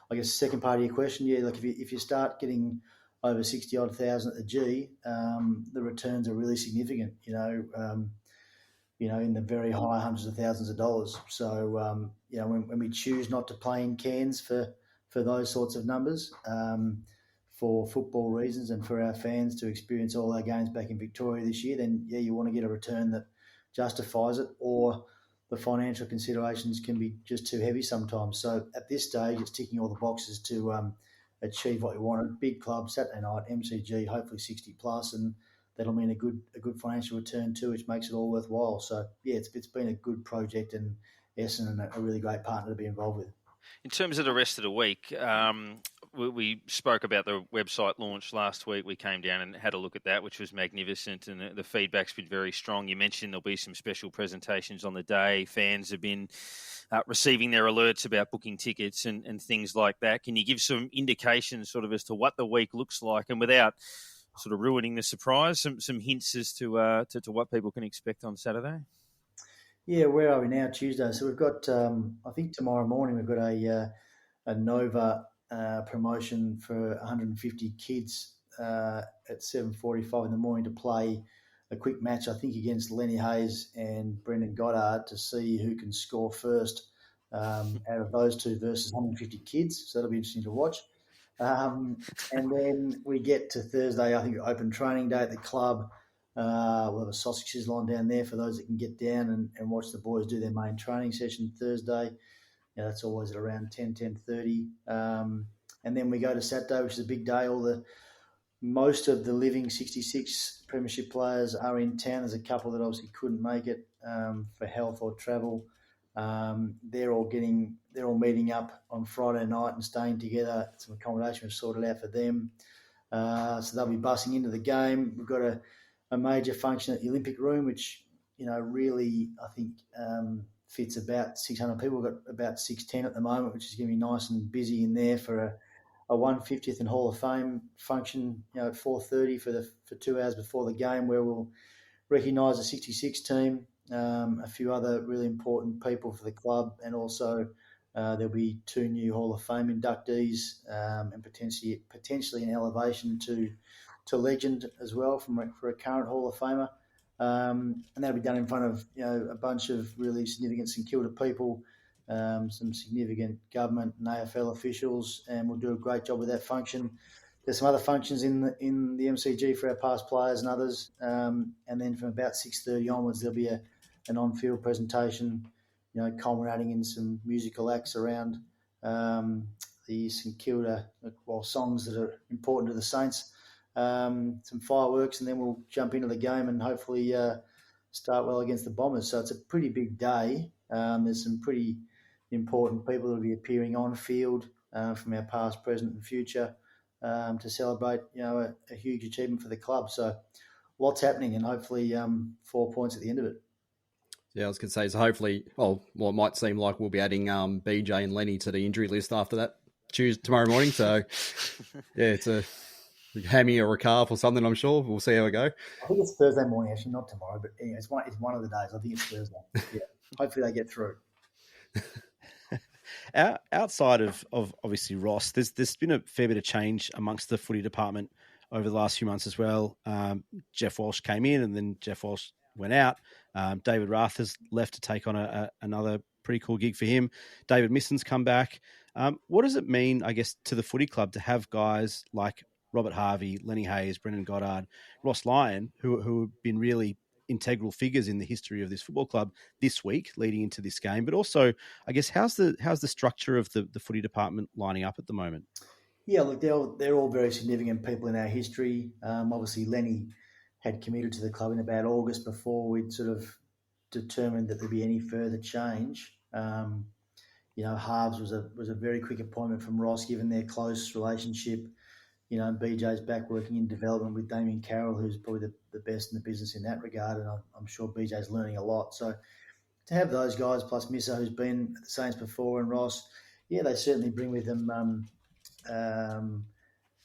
I guess the second part of your question, like if you start getting over 60-odd thousand at the G, the returns are really significant, in the very high hundreds of thousands of dollars. So, when we choose not to play in Cairns for those sorts of numbers, for football reasons and for our fans to experience all our games back in Victoria this year, then, you want to get a return that justifies it, or the financial considerations can be just too heavy sometimes. So at this stage, it's ticking all the boxes to achieve what we wanted. Big club, Saturday night, MCG, hopefully 60 plus, and that'll mean a good financial return too, which makes it all worthwhile. So it's been a good project, and Essendon a really great partner to be involved with. In terms of the rest of the week, we spoke about the website launch last week. We came down and had a look at that, which was magnificent, and the feedback's been very strong. You mentioned there'll be some special presentations on the day. Fans have been receiving their alerts about booking tickets and things like that. Can you give some indications sort of as to what the week looks like, and without sort of ruining the surprise, some hints as to what people can expect on Saturday? Yeah, where are we now? Tuesday. So we've got, I think tomorrow morning we've got a Nova promotion for 150 kids at 7:45 in the morning to play a quick match, I think, against Lenny Hayes and Brendan Goddard to see who can score first out of those two versus 150 kids. So that'll be interesting to watch. And then we get to Thursday, I think, open training day at the club. We'll have a sausage sizzle on down there for those that can get down and watch the boys do their main training session Thursday. That's always at around 10:30. And then we go to Saturday, which is a big day. Most of the living 66 premiership players are in town. There's a couple that obviously couldn't make it for health or travel. They're all meeting up on Friday night and staying together. Some accommodation was sorted out for them. So they'll be bussing into the game. We've got a major function at the Olympic Room, which, really, I think, fits about 600 people. We've got about 610 at the moment, which is going to be nice and busy in there for a 150th and Hall of Fame function, at 4:30 for 2 hours before the game, where we'll recognise the 66 team, a few other really important people for the club, and also there'll be 2 new Hall of Fame inductees, and potentially an elevation to to legend as well for a current Hall of Famer. And that'll be done in front of a bunch of really significant St Kilda people, some significant government and AFL officials, and we'll do a great job with that function. There's some other functions in the MCG for our past players and others, and then from about 6:30 onwards there'll be an on-field presentation, culminating in some musical acts around the St Kilda, songs that are important to the Saints, some fireworks, and then we'll jump into the game and hopefully start well against the Bombers. So it's a pretty big day. There's some pretty important people that will be appearing on field from our past, present and future to celebrate, a huge achievement for the club. So lots happening and hopefully 4 points at the end of it. Yeah, I was going to say, so hopefully, well, it might seem like we'll be adding BJ and Lenny to the injury list after that tomorrow morning. So, yeah, it's a hammy or a calf or something, I'm sure. We'll see how we go. I think it's Thursday morning, actually, not tomorrow, but anyway, it's one of the days. I think it's Thursday. Yeah, hopefully they get through. Outside of obviously Ross, there's been a fair bit of change amongst the footy department over the last few months as well. Jeff Walsh came in and then Jeff Walsh went out. David Rath has left to take on another pretty cool gig for him. David Misson's come back. What does it mean, I guess, to the footy club to have guys like Robert Harvey, Lenny Hayes, Brendan Goddard, Ross Lyon, who have been really integral figures in the history of this football club this week leading into this game? But also, I guess, how's the structure of the footy department lining up at the moment? Yeah, look, they're all very significant people in our history. Obviously, Lenny had committed to the club in about August before we'd sort of determined that there'd be any further change. Harves was a very quick appointment from Ross, given their close relationship. BJ's back working in development with Damien Carroll, who's probably the best in the business in that regard, and I'm sure BJ's learning a lot. So to have those guys, plus Misso, who's been at the Saints before, and Ross, yeah, they certainly bring with them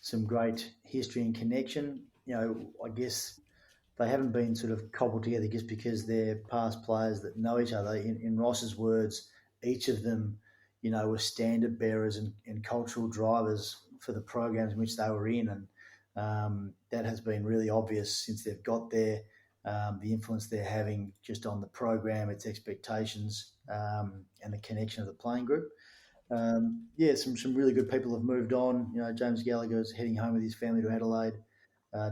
some great history and connection. I guess they haven't been sort of cobbled together just because they're past players that know each other. In Ross's words, each of them, were standard bearers and cultural drivers for the programs in which they were in. And that has been really obvious since they've got there, the influence they're having just on the program, its expectations, and the connection of the playing group. Some really good people have moved on. James Gallagher's heading home with his family to Adelaide.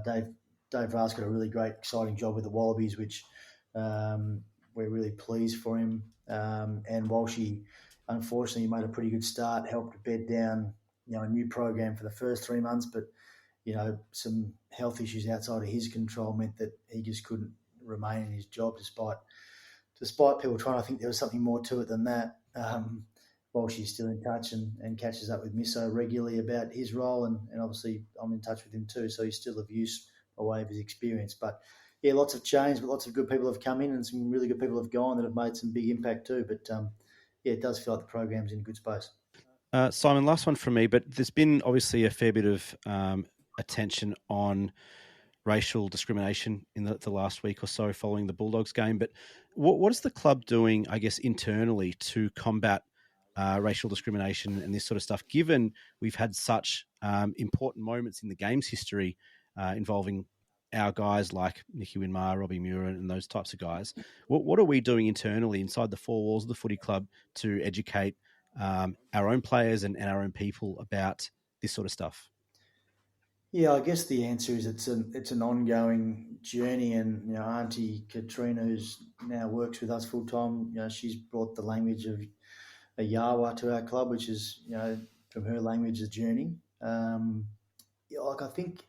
Dave Rath's got a really great, exciting job with the Wallabies, which we're really pleased for him. And Walshy, unfortunately, made a pretty good start, helped bed down, a new program for the first 3 months, but some health issues outside of his control meant that he just couldn't remain in his job, despite people trying to think there was something more to it than that. Walshy's still in touch and catches up with Misso regularly about his role, and obviously I'm in touch with him too, so he's still of use by way of his experience. But yeah, lots of change, but lots of good people have come in and some really good people have gone that have made some big impact too. But it does feel like the program's in a good space. Simon, last one from me, but there's been obviously a fair bit of attention on racial discrimination in the last week or so following the Bulldogs game. But what is the club doing, I guess, internally to combat racial discrimination and this sort of stuff, given we've had such important moments in the game's history involving our guys like Nicky Winmar, Robbie Muir and those types of guys? What are we doing internally inside the four walls of the footy club to educate our own players and our own people about this sort of stuff? Yeah, I guess the answer is it's an ongoing journey, and Auntie Katrina, who's now works with us full time, she's brought the language of a Yawa to our club, which is from her language a journey. I think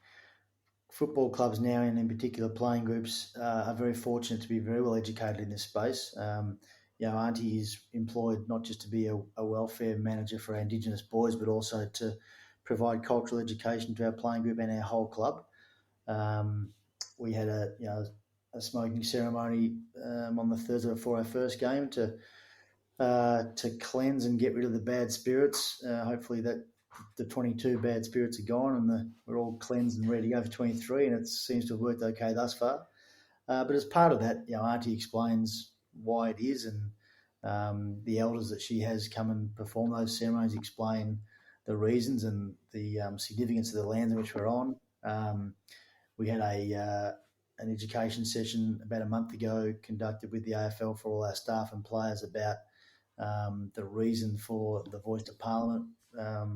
football clubs now, and in particular playing groups, are very fortunate to be very well educated in this space. Auntie is employed not just to be a welfare manager for our Indigenous boys, but also to provide cultural education to our playing group and our whole club. We had a smoking ceremony on the Thursday before our first game to cleanse and get rid of the bad spirits. Hopefully that the 22 bad spirits are gone and we're all cleansed and ready to go for 23, and it seems to have worked okay thus far. But as part of that, Auntie explains why it is, and the elders that she has come and perform those ceremonies explain the reasons and the significance of the lands in which we're on. we had an education session about a month ago conducted with the AFL for all our staff and players about the reason for the Voice to Parliament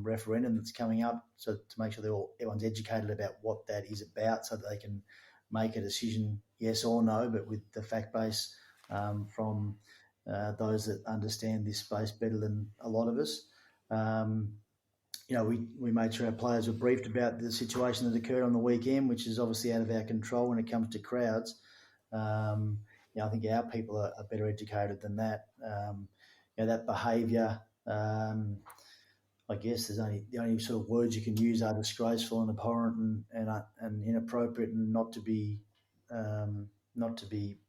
referendum that's coming up, so to make sure everyone's educated about what that is about so that they can make a decision, yes or no, but with the fact base from those that understand this space better than a lot of us. We made sure our players were briefed about the situation that occurred on the weekend, which is obviously out of our control when it comes to crowds. I think our people are better educated than that. That behaviour, I guess the only sort of words you can use are disgraceful and abhorrent and inappropriate and not to be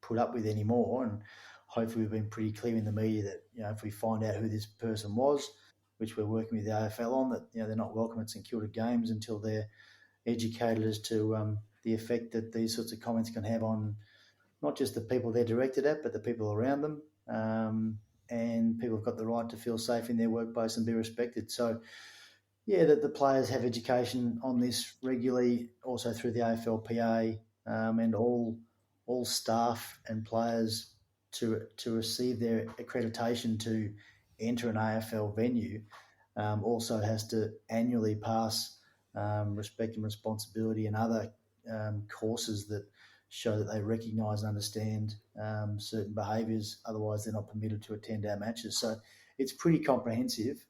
put up with anymore. And hopefully we've been pretty clear in the media that if we find out who this person was, which we're working with the AFL on, that they're not welcome at St Kilda games until they're educated as to the effect that these sorts of comments can have on not just the people they're directed at, but the people around them. And people have got the right to feel safe in their workplace and be respected. So, that the players have education on this regularly, also through the AFLPA, and all staff and players to receive their accreditation to enter an AFL venue also has to annually pass respect and responsibility and other courses that show that they recognise and understand certain behaviours. Otherwise, they're not permitted to attend our matches. So it's pretty comprehensive,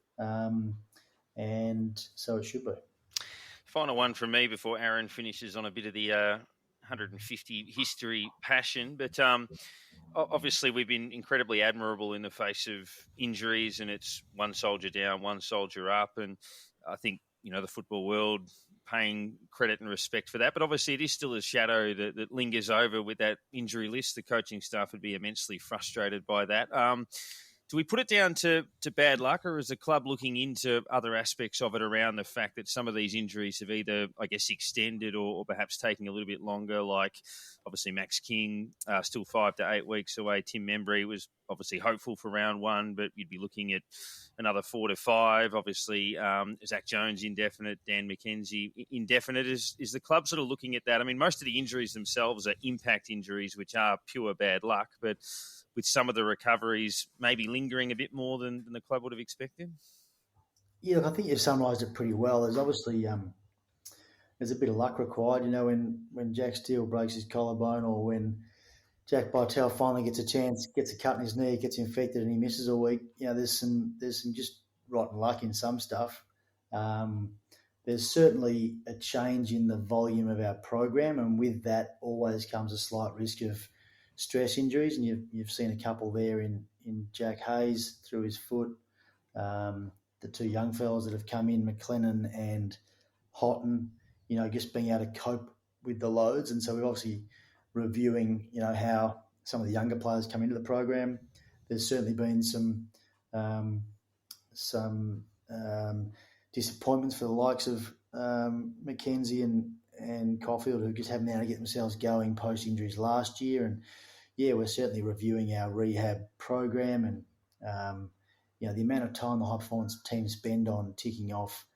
and so it should be. Final one from me before Aaron finishes on a bit of the 150 history passion. But obviously, we've been incredibly admirable in the face of injuries, and it's one soldier down, one soldier up. And I think, the football world paying credit and respect for that. But obviously it is still a shadow that lingers over with that injury list. The coaching staff would be immensely frustrated by that. Do we put it down to bad luck, or is the club looking into other aspects of it around the fact that some of these injuries have either, I guess, extended or perhaps taking a little bit longer, like obviously Max King, still 5 to 8 weeks away. Tim Membry was obviously hopeful for round one, but you'd be looking at another 4 to 5. Obviously, Zach Jones indefinite, Dan McKenzie indefinite. Is the club sort of looking at that? I mean, most of the injuries themselves are impact injuries, which are pure bad luck, but with some of the recoveries maybe lingering a bit more than the club would have expected? Yeah, I think you've summarised it pretty well. There's obviously there's a bit of luck required, when Jack Steele breaks his collarbone, or when Jack Bartel finally gets a chance, gets a cut in his knee, gets infected and he misses a week. There's some just rotten luck in some stuff. There's certainly a change in the volume of our program, and with that always comes a slight risk of stress injuries, and you've seen a couple there in Jack Hayes through his foot, the two young fellas that have come in, McLennan and Houghton, just being able to cope with the loads. And so we're obviously reviewing, how some of the younger players come into the program. There's certainly been some disappointments for the likes of McKenzie and Caulfield, who just haven't been able to get themselves going post injuries last year. And we're certainly reviewing our rehab program, and the amount of time the high performance teams spend on ticking off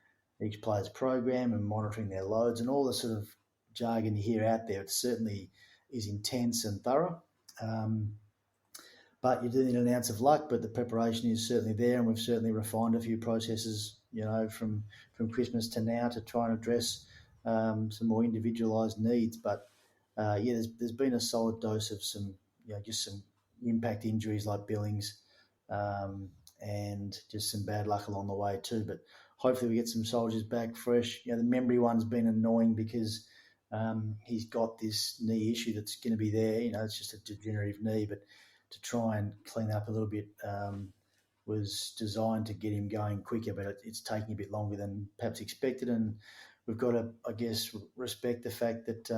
each player's program and monitoring their loads and all the sort of jargon you hear out there. It certainly is intense and thorough. But you do need an ounce of luck, but the preparation is certainly there, and we've certainly refined a few processes, from Christmas to now to try and address some more individualised needs. But there's been a solid dose of some, just some impact injuries like Billings, and just some bad luck along the way too. But hopefully we get some soldiers back fresh. The Membry one's been annoying because he's got this knee issue that's going to be there. It's just a degenerative knee, but to try and clean up a little bit was designed to get him going quicker, but it's taking a bit longer than perhaps expected. And we've got to, I guess, respect the fact that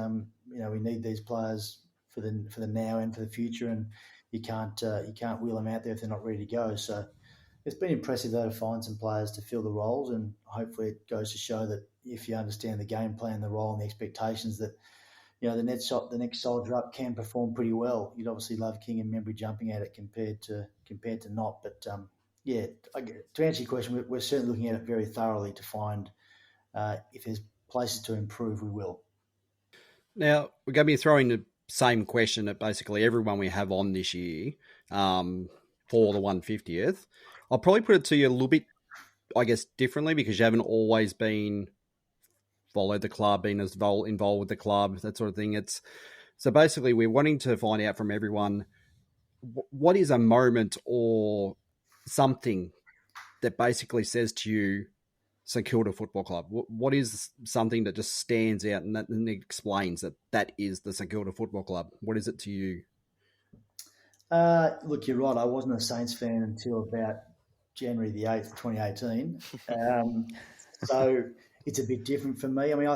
we need these players for the now and for the future, and you can't wheel them out there if they're not ready to go. So it's been impressive though to find some players to fill the roles, and hopefully it goes to show that if you understand the game plan, the role, and the expectations, that the next soldier up can perform pretty well. You'd obviously love King and Membry jumping at it compared to not, but to answer your question, we're certainly looking at it very thoroughly to find if there's places to improve, we will. Now, we're going to be throwing the same question at basically everyone we have on this year for the 150th. I'll probably put it to you a little bit, I guess, differently because you haven't always been followed the club, been as involved with the club, that sort of thing. So basically we're wanting to find out from everyone what is a moment or something that basically says to you, St Kilda Football Club. What is something that just stands out and explains that is the St Kilda Football Club? What is it to you? Look, you're right. I wasn't a Saints fan until about January the 8th, 2018. So it's a bit different for me. I mean,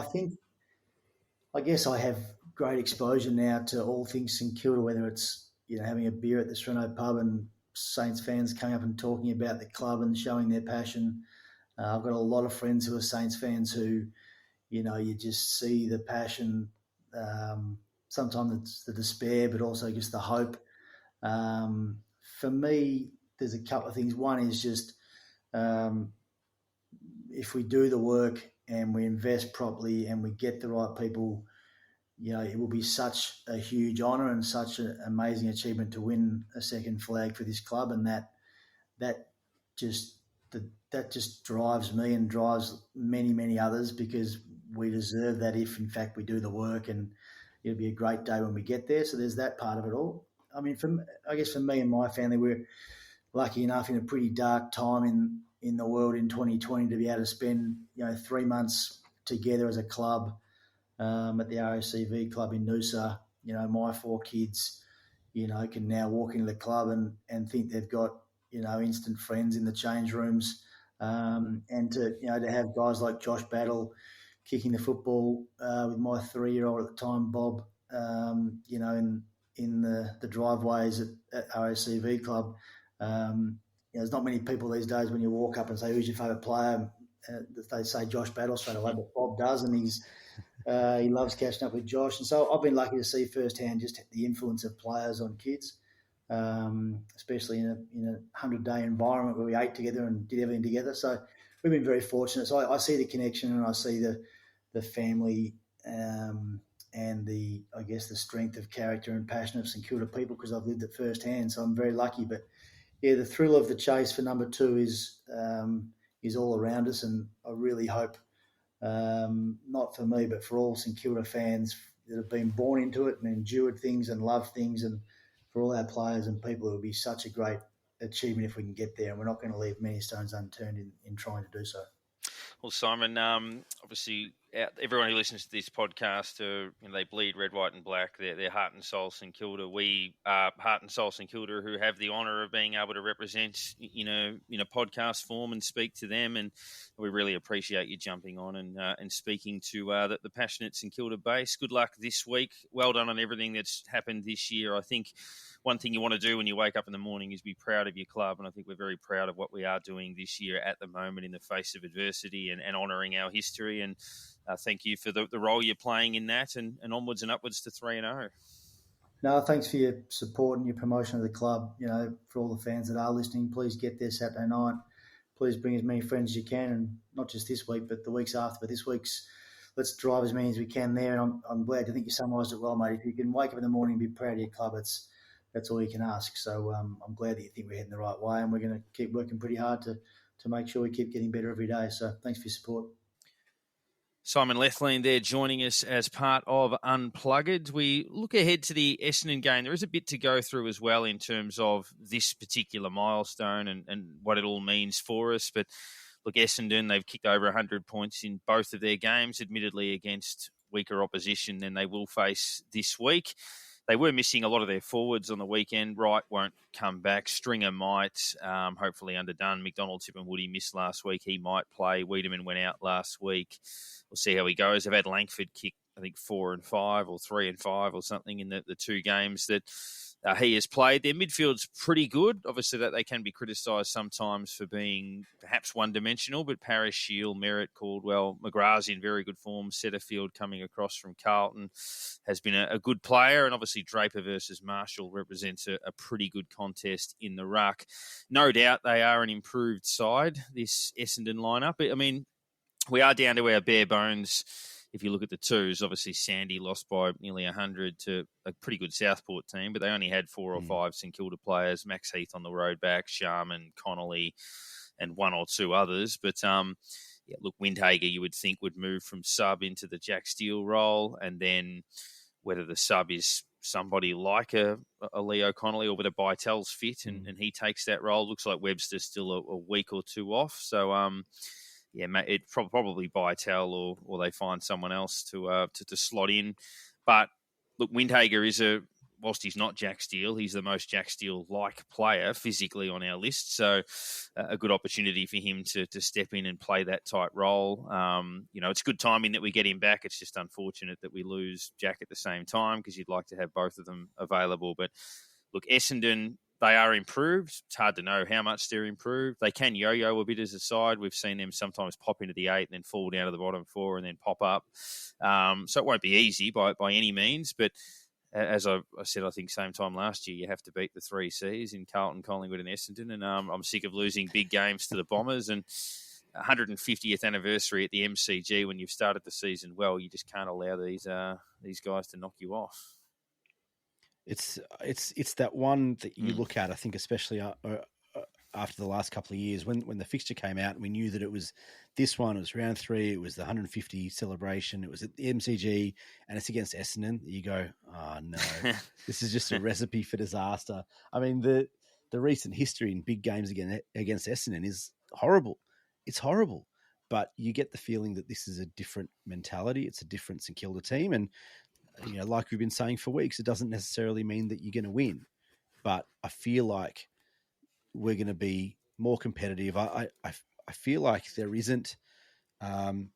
I guess I have great exposure now to all things St Kilda, whether it's, having a beer at the Sereno pub and Saints fans coming up and talking about the club and showing their passion. I've got a lot of friends who are Saints fans who, you just see the passion. Sometimes it's the despair, but also just the hope. For me, there's a couple of things. One is just if we do the work and we invest properly and we get the right people, it will be such a huge honour and such an amazing achievement to win a second flag for this club, and that just drives me and drives many, many others because we deserve that if, in fact, we do the work, and it'll be a great day when we get there. So there's that part of it all. I mean, I guess for me and my family, we're lucky enough in a pretty dark time in the world in 2020 to be able to spend 3 months together as a club at the RACV club in Noosa. My 4 kids, can now walk into the club and think they've got instant friends in the change rooms, and to have guys like Josh Battle kicking the football with my 3-year-old at the time, Bob, in the driveways at RACV club. There's not many people these days when you walk up and say, who's your favourite player? They say Josh Battle straight away, but Bob does, and he loves catching up with Josh. And so I've been lucky to see firsthand just the influence of players on kids, especially in a 100-day environment where we ate together and did everything together. So we've been very fortunate. So I see the connection and I see the family and the strength of character and passion of St Kilda people because I've lived it firsthand. So I'm very lucky. But yeah, the thrill of the chase for number 2 is all around us, and I really hope, not for me, but for all St Kilda fans that have been born into it and endured things and loved things, and for all our players and people, it will be such a great achievement if we can get there, and we're not going to leave many stones unturned in trying to do so. Well, Simon, obviously, everyone who listens to this podcast, they bleed red, white, and black. They're heart and soul St Kilda. We are heart and soul St Kilda who have the honour of being able to represent, in a podcast form and speak to them. And we really appreciate you jumping on and speaking to the passionate St Kilda base. Good luck this week. Well done on everything that's happened this year. I think one thing you want to do when you wake up in the morning is be proud of your club, and I think we're very proud of what we are doing this year at the moment in the face of adversity and honouring our history. And thank you for the role you're playing in that, and onwards and upwards to 3-0. No, thanks for your support and your promotion of the club. For all the fans that are listening, please get there Saturday night. Please bring as many friends as you can, and not just this week, but the weeks after. But this week's, let's drive as many as we can there. And I'm glad to think you summarised it well, mate. If you can wake up in the morning and be proud of your club, that's all you can ask. So I'm glad that you think we're heading the right way, and we're going to keep working pretty hard to make sure we keep getting better every day. So thanks for your support. Simon Lethlean there joining us as part of Unplugged. We look ahead to the Essendon game. There is a bit to go through as well in terms of this particular milestone and what it all means for us. But look, Essendon, they've kicked over 100 points in both of their games, admittedly against weaker opposition than they will face this week. They were missing a lot of their forwards on the weekend. Wright won't come back. Stringer might, hopefully underdone. McDonald, Tip and Woody missed last week. He might play. Wiedemann went out last week. We'll see how he goes. They've had Langford kick, I think, 4 and 5 or 3 and 5 or something in the 2 games that he has played. Their midfield's pretty good. Obviously, that they can be criticised sometimes for being perhaps one-dimensional, but Parrish, Shield, Merritt, Caldwell, McGrath's in very good form. Setterfield coming across from Carlton has been a good player, and obviously Draper versus Marshall represents a pretty good contest in the ruck. No doubt they are an improved side, this Essendon lineup. I mean, we are down to our bare bones if you look at the twos, obviously Sandy lost by nearly 100 to a pretty good Southport team, but they only had 4 or 5 St Kilda players. Max Heath on the road back, Sharman, Connolly, and 1 or 2 others. But look, Windhager you would think would move from sub into the Jack Steele role, and then whether the sub is somebody like a Leo Connolly or whether Bytel's fit and he takes that role. Looks like Webster's still a week or 2 off. So, it probably Bytel or they find someone else to slot in. But look, Windhager is whilst he's not Jack Steele, he's the most Jack Steele-like player physically on our list. So a good opportunity for him to step in and play that tight role. It's good timing that we get him back. It's just unfortunate that we lose Jack at the same time because you'd like to have both of them available. But look, Essendon, they are improved. It's hard to know how much they're improved. They can yo-yo a bit as a side. We've seen them sometimes pop into the 8 and then fall down to the bottom 4 and then pop up. So it won't be easy by any means, but as I said, I think same time last year, you have to beat the 3 Cs in Carlton, Collingwood and Essendon. And I'm sick of losing big games to the Bombers. And 150th anniversary at the MCG when you've started the season well, you just can't allow these guys to knock you off. It's that one that you look at, I think, especially after the last couple of years when the fixture came out and we knew that it was this one, it was round 3, it was the 150 celebration, it was at the MCG and it's against Essendon. You go, oh no, this is just a recipe for disaster. I mean, the recent history in big games against Essendon is horrible. It's horrible, but you get the feeling that this is a different mentality. It's a different St Kilda team. And, like we've been saying for weeks, it doesn't necessarily mean that you're going to win, but I feel like we're going to be more competitive. I feel like there isn't that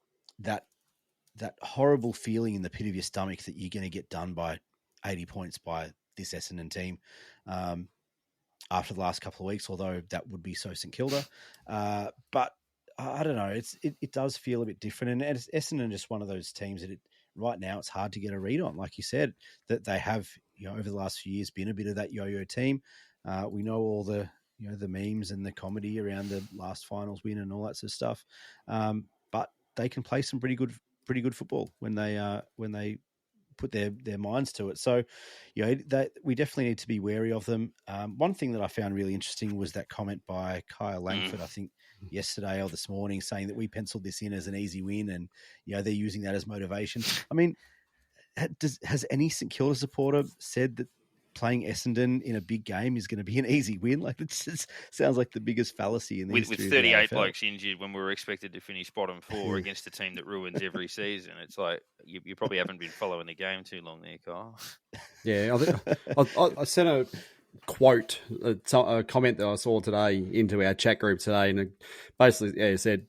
horrible feeling in the pit of your stomach that you're going to get done by 80 points by this Essendon team after the last couple of weeks, although that would be so St Kilda. But I don't know. It does feel a bit different. And Essendon is just one of those teams that right now it's hard to get a read on. Like you said, that they have, over the last few years been a bit of that yo-yo team. We know all the memes and the comedy around the last finals win and all that sort of stuff. But they can play some pretty good football when they put their minds to it. So, we definitely need to be wary of them. One thing that I found really interesting was that comment by Kyle Langford, I think yesterday or this morning, saying that we penciled this in as an easy win and, they're using that as motivation. I mean, has any St Kilda supporter said that playing Essendon in a big game is going to be an easy win? Like, it just sounds like the biggest fallacy in the history with of 38 the AFL. Blokes injured when we were expected to finish bottom 4 against a team that ruins every season. It's like you probably haven't been following the game too long there, Kyle. Yeah, I sent a quote, a comment that I saw today into our chat group today, and it basically it said,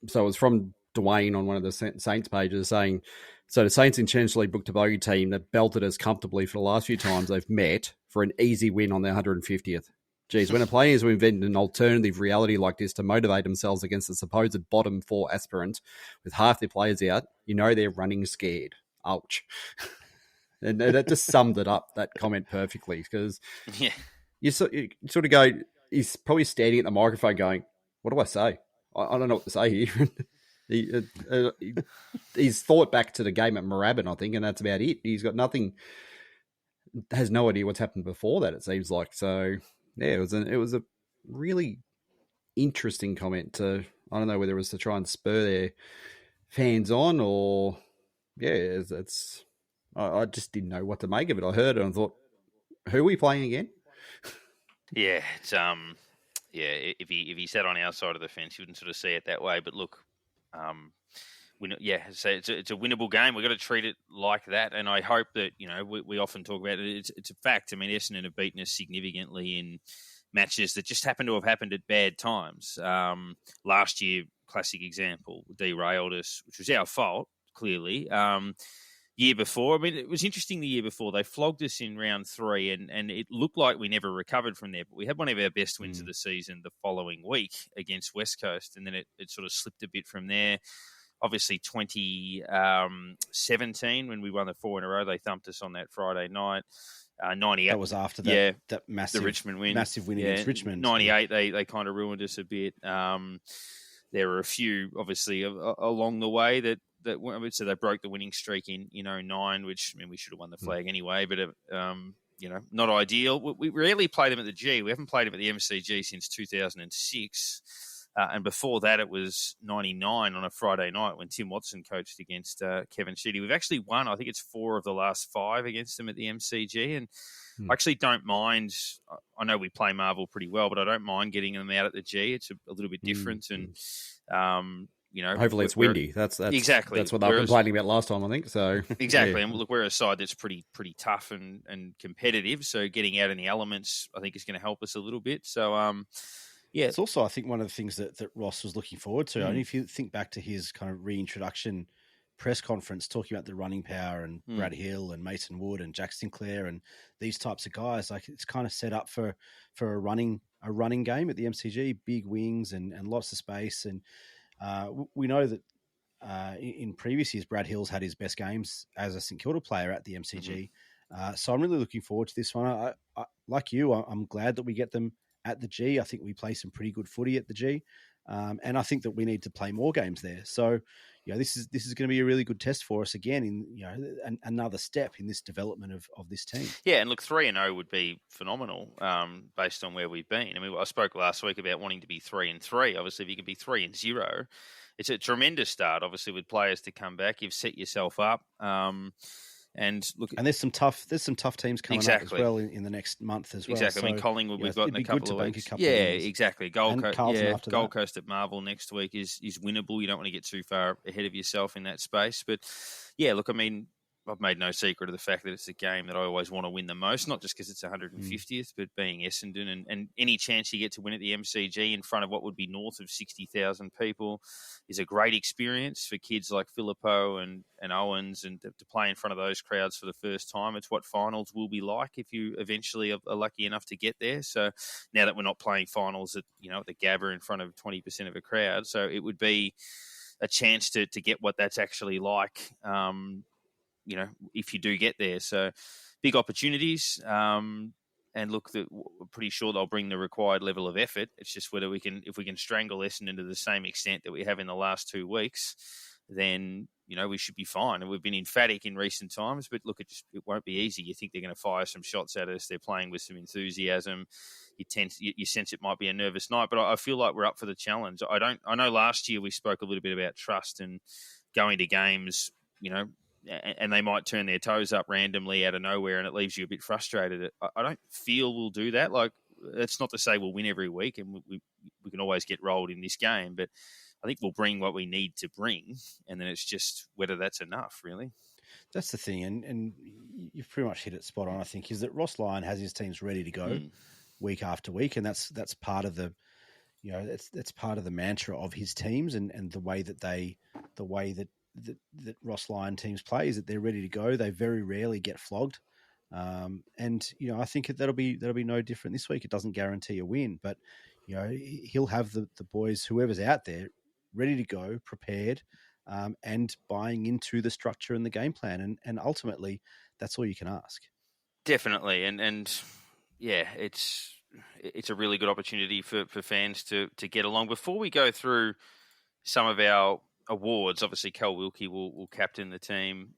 so it was from Dwayne on one of the Saints pages saying, so the Saints intentionally booked a bogey team that belted us comfortably for the last few times they've met for an easy win on their 150th. Geez, when a player has invented an alternative reality like this to motivate themselves against a supposed bottom 4 aspirant with half their players out, they're running scared. Ouch. And that just summed it up, that comment perfectly, because you sort of go, he's probably standing at the microphone going, what do I say? I don't know what to say here. He's thought back to the game at Moorabbin, I think, and that's about it. He's got nothing, has no idea what's happened before that, it seems like. So, yeah, it was a really interesting comment to, I don't know whether it was to try and spur their fans on or, I just didn't know what to make of it. I heard it and thought, who are we playing again? Yeah, it's if he sat on our side of the fence, you wouldn't sort of see it that way. But look, so it's a winnable game. We've got to treat it like that, and I hope that we often talk about it. It's a fact. I mean, Essendon have beaten us significantly in matches that just happen to have happened at bad times. Last year, classic example, derailed us, which was our fault, clearly. Year before, I mean, it was interesting the year before. They flogged us in round 3 and it looked like we never recovered from there. But we had one of our best wins of the season the following week against West Coast, and then it sort of slipped a bit from there. Obviously, 2017, when we won the 4 in a row, they thumped us on that Friday night. 98. That was after that, that massive, the Richmond win. Massive win against Richmond. 98, they kind of ruined us a bit. There were a few, obviously, along the way that so they broke the winning streak in 2009, which, I mean, we should have won the flag anyway, but not ideal. We rarely play them at the G. We haven't played them at the MCG since 2006. And before that, it was 99 on a Friday night when Tim Watson coached against Kevin Sheedy. We've actually won, I think it's 4 of the last 5 against them at the MCG. And I actually don't mind. I know we play Marvel pretty well, but I don't mind getting them out at the G. It's a little bit different. And, hopefully it's windy. That's exactly. That's what they were complaining about last time, I think. So exactly. Yeah. And look, we're a side that's pretty tough and competitive. So getting out in the elements, I think, is going to help us a little bit. So, yeah, it's also, I think, one of the things that Ross was looking forward to. I mean, if you think back to his kind of reintroduction press conference, talking about the running power and Brad Hill and Mason Wood and Jack Sinclair and these types of guys, like, it's kind of set up for a running game at the MCG, big wings and lots of space. And we know that in previous years, Brad Hill's had his best games as a St Kilda player at the MCG. So I'm really looking forward to this one. I like you, I'm glad that we get them at the G. I think we play some pretty good footy at the G. And I think that we need to play more games there. So, this is going to be a really good test for us again in, another step in this development of this team. Yeah, and look, 3-0 would be phenomenal based on where we've been. I mean, I spoke last week about wanting to be 3-3. Obviously, if you can be 3-0, it's a tremendous start, obviously, with players to come back. You've set yourself up. And look, and there's some tough teams coming up as well in the next month as well. Exactly. So, I mean, Collingwood we've got in a couple of weeks. Exactly. Gold Coast at Marvel next week is winnable. You don't want to get too far ahead of yourself in that space. But yeah, look, I mean, I've made no secret of the fact that it's a game that I always want to win the most, not just because it's 150th, but being Essendon and any chance you get to win at the MCG in front of what would be north of 60,000 people is a great experience for kids like Filippo and Owens, and to play in front of those crowds for the first time. It's what finals will be like if you eventually are lucky enough to get there. So now that we're not playing finals at the Gabba in front of 20% of a crowd, so it would be a chance to get what that's actually like. If you do get there. So big opportunities. And look, we're pretty sure they'll bring the required level of effort. It's just whether if we can strangle Essendon to the same extent that we have in the last 2 weeks, then, we should be fine. And we've been emphatic in recent times, but look, it won't be easy. You think they're going to fire some shots at us. They're playing with some enthusiasm. You sense it might be a nervous night, but I feel like we're up for the challenge. I know last year we spoke a little bit about trust and going to games, and they might turn their toes up randomly out of nowhere, and it leaves you a bit frustrated. I don't feel we'll do that. Like, it's not to say we'll win every week, and we can always get rolled in this game, but I think we'll bring what we need to bring, and then it's just whether that's enough, really. That's the thing, and you've pretty much hit it spot on, I think, is that Ross Lyon has his teams ready to go week after week, and that's part of the that's part of the mantra of his teams, and the way that Ross Lyon teams play is that they're ready to go. They very rarely get flogged. And I think that'll be no different this week. It doesn't guarantee a win, but he'll have the boys, whoever's out there, ready to go, prepared, and buying into the structure and the game plan. And ultimately, that's all you can ask. Definitely. And yeah, it's a really good opportunity for fans to get along. Before we go through some of our awards, obviously Cal Wilkie will captain the team,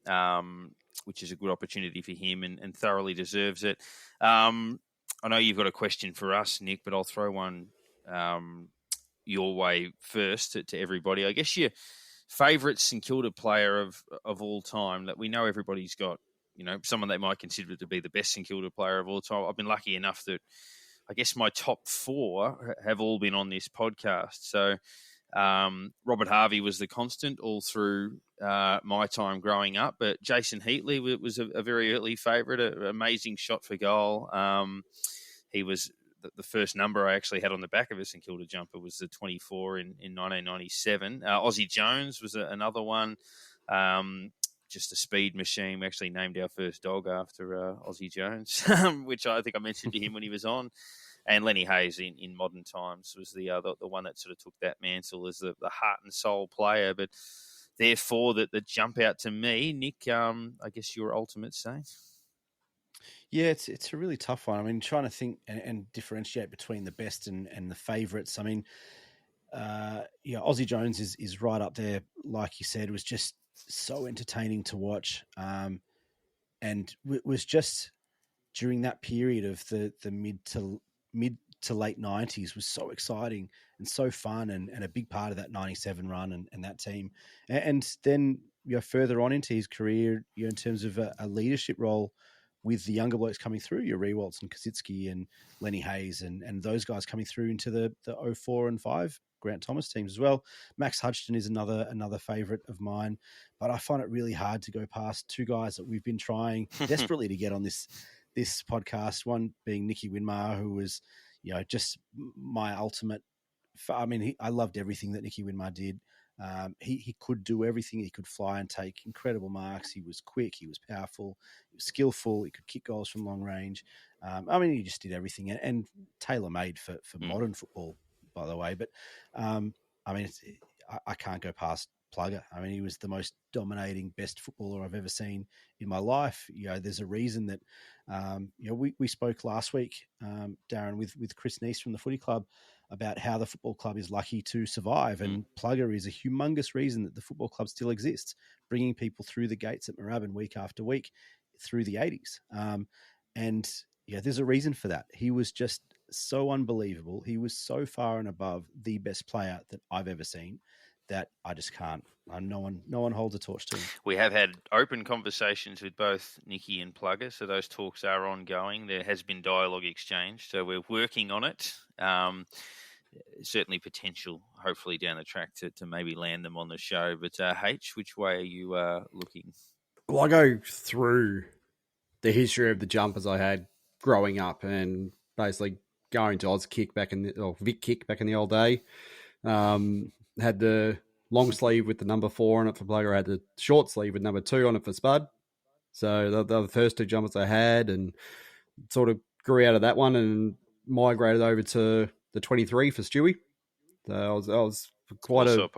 which is a good opportunity for him and thoroughly deserves it. I know you've got a question for us, Nick, but I'll throw one your way first to everybody. I guess your favourite St Kilda player of all time, that we know everybody's got, someone they might consider to be the best St Kilda player of all time. I've been lucky enough that I guess my top 4 have all been on this podcast. So Robert Harvey was the constant all through my time growing up, but Jason Heatley was a very early favourite, an amazing shot for goal. He was the first number I actually had on the back of a St Kilda jumper was the 24 in 1997. Ozzie Jones was another one, just a speed machine. We actually named our first dog after Ozzie Jones, which I think I mentioned to him when he was on. And Lenny Hayes in modern times was the one that sort of took that mantle as the heart and soul player. But therefore, that jump out to me, Nick. I guess your ultimate say. Yeah, it's a really tough one. I mean, trying to think and differentiate between the best and the favourites. I mean, Ozzie Jones is right up there. Like you said, was just so entertaining to watch, and was just during that period of the mid to late 90s was so exciting and so fun, and a big part of that 97 run and that team. And then, further on into his career, in terms of a leadership role with the younger blokes coming through, your Rewaltz and Kosicki and Lenny Hayes and those guys coming through into the 04 and 5 Grant Thomas teams as well. Max Hudson is another favourite of mine, but I find it really hard to go past two guys that we've been trying desperately to get on this podcast. One being Nicky Winmar, who was, just my ultimate. I mean, I loved everything that Nicky Winmar did. He could do everything. He could fly and take incredible marks. He was quick. He was powerful. He was skillful. He could kick goals from long range. I mean, he just did everything, and tailor-made for modern football, by the way. But I mean, I can't go past Plugger. I mean, he was the most dominating, best footballer I've ever seen in my life. There's a reason that, we spoke last week, Darren, with Chris Neese from the Footy Club, about how the football club is lucky to survive. And Plugger is a humongous reason that the football club still exists, bringing people through the gates at Moorabbin week after week through the 80s. And there's a reason for that. He was just so unbelievable. He was so far and above the best player that I've ever seen that I just can't. No one holds a torch to him. We have had open conversations with both Nicky and Plugger, so those talks are ongoing. There has been dialogue exchanged, so we're working on it. Certainly potential, hopefully down the track, to maybe land them on the show. But H, which way are you looking? Well, I go through the history of the jumpers I had growing up, and basically going to Vic Kick back in the old day. Had the long sleeve with the number 4 on it for Plugger. I had the short sleeve with number 2 on it for Spud. So they were the first two jumpers I had, and sort of grew out of that one and migrated over to the 23 for Stewie. So I was quite a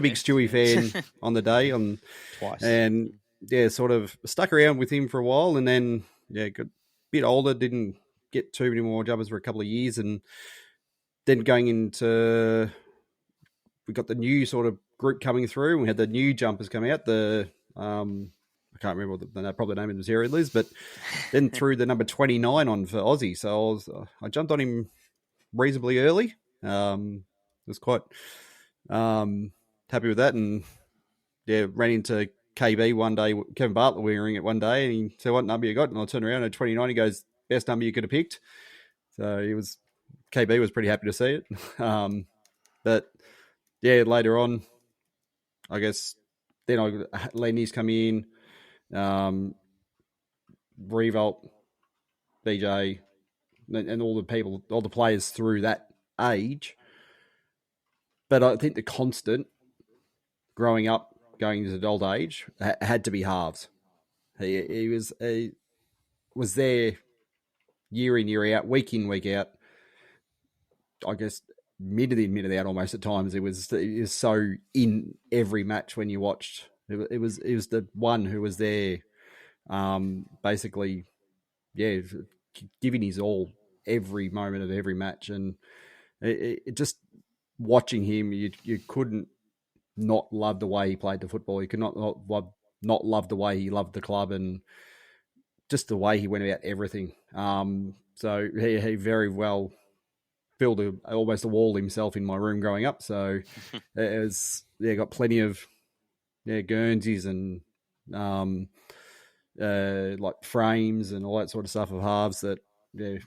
big Stewie fan on the day, Twice, and sort of stuck around with him for a while, and then got a bit older, didn't get too many more jumpers for a couple of years, and then going into, we got the new sort of group coming through. We had the new jumpers coming out. I can't remember what probably the name of the area is, but then threw the number 29 on for Aussie. So I jumped on him reasonably early. Was quite happy with that, and ran into KB one day. Kevin Bartlett wearing it one day, and he said, "What number you got?" And I turned around at 29. He goes, "Best number you could have picked." So KB was pretty happy to see it. But later on, I guess then Lenny's come in, Revolt, BJ, and all the players through that age. But I think the constant growing up, going into the old age, had to be halves. He was there year in, year out, week in, week out. I guess minute in, minute out almost at times. It was so in every match when you watched. It was the one who was there, basically, giving his all every moment of every match. And it just watching him, you couldn't not love the way he played the football. You could not love the way he loved the club, and just the way he went about everything. So he very well filled almost a wall himself in my room growing up. So it was, got plenty of Guernseys and like frames and all that sort of stuff of halves that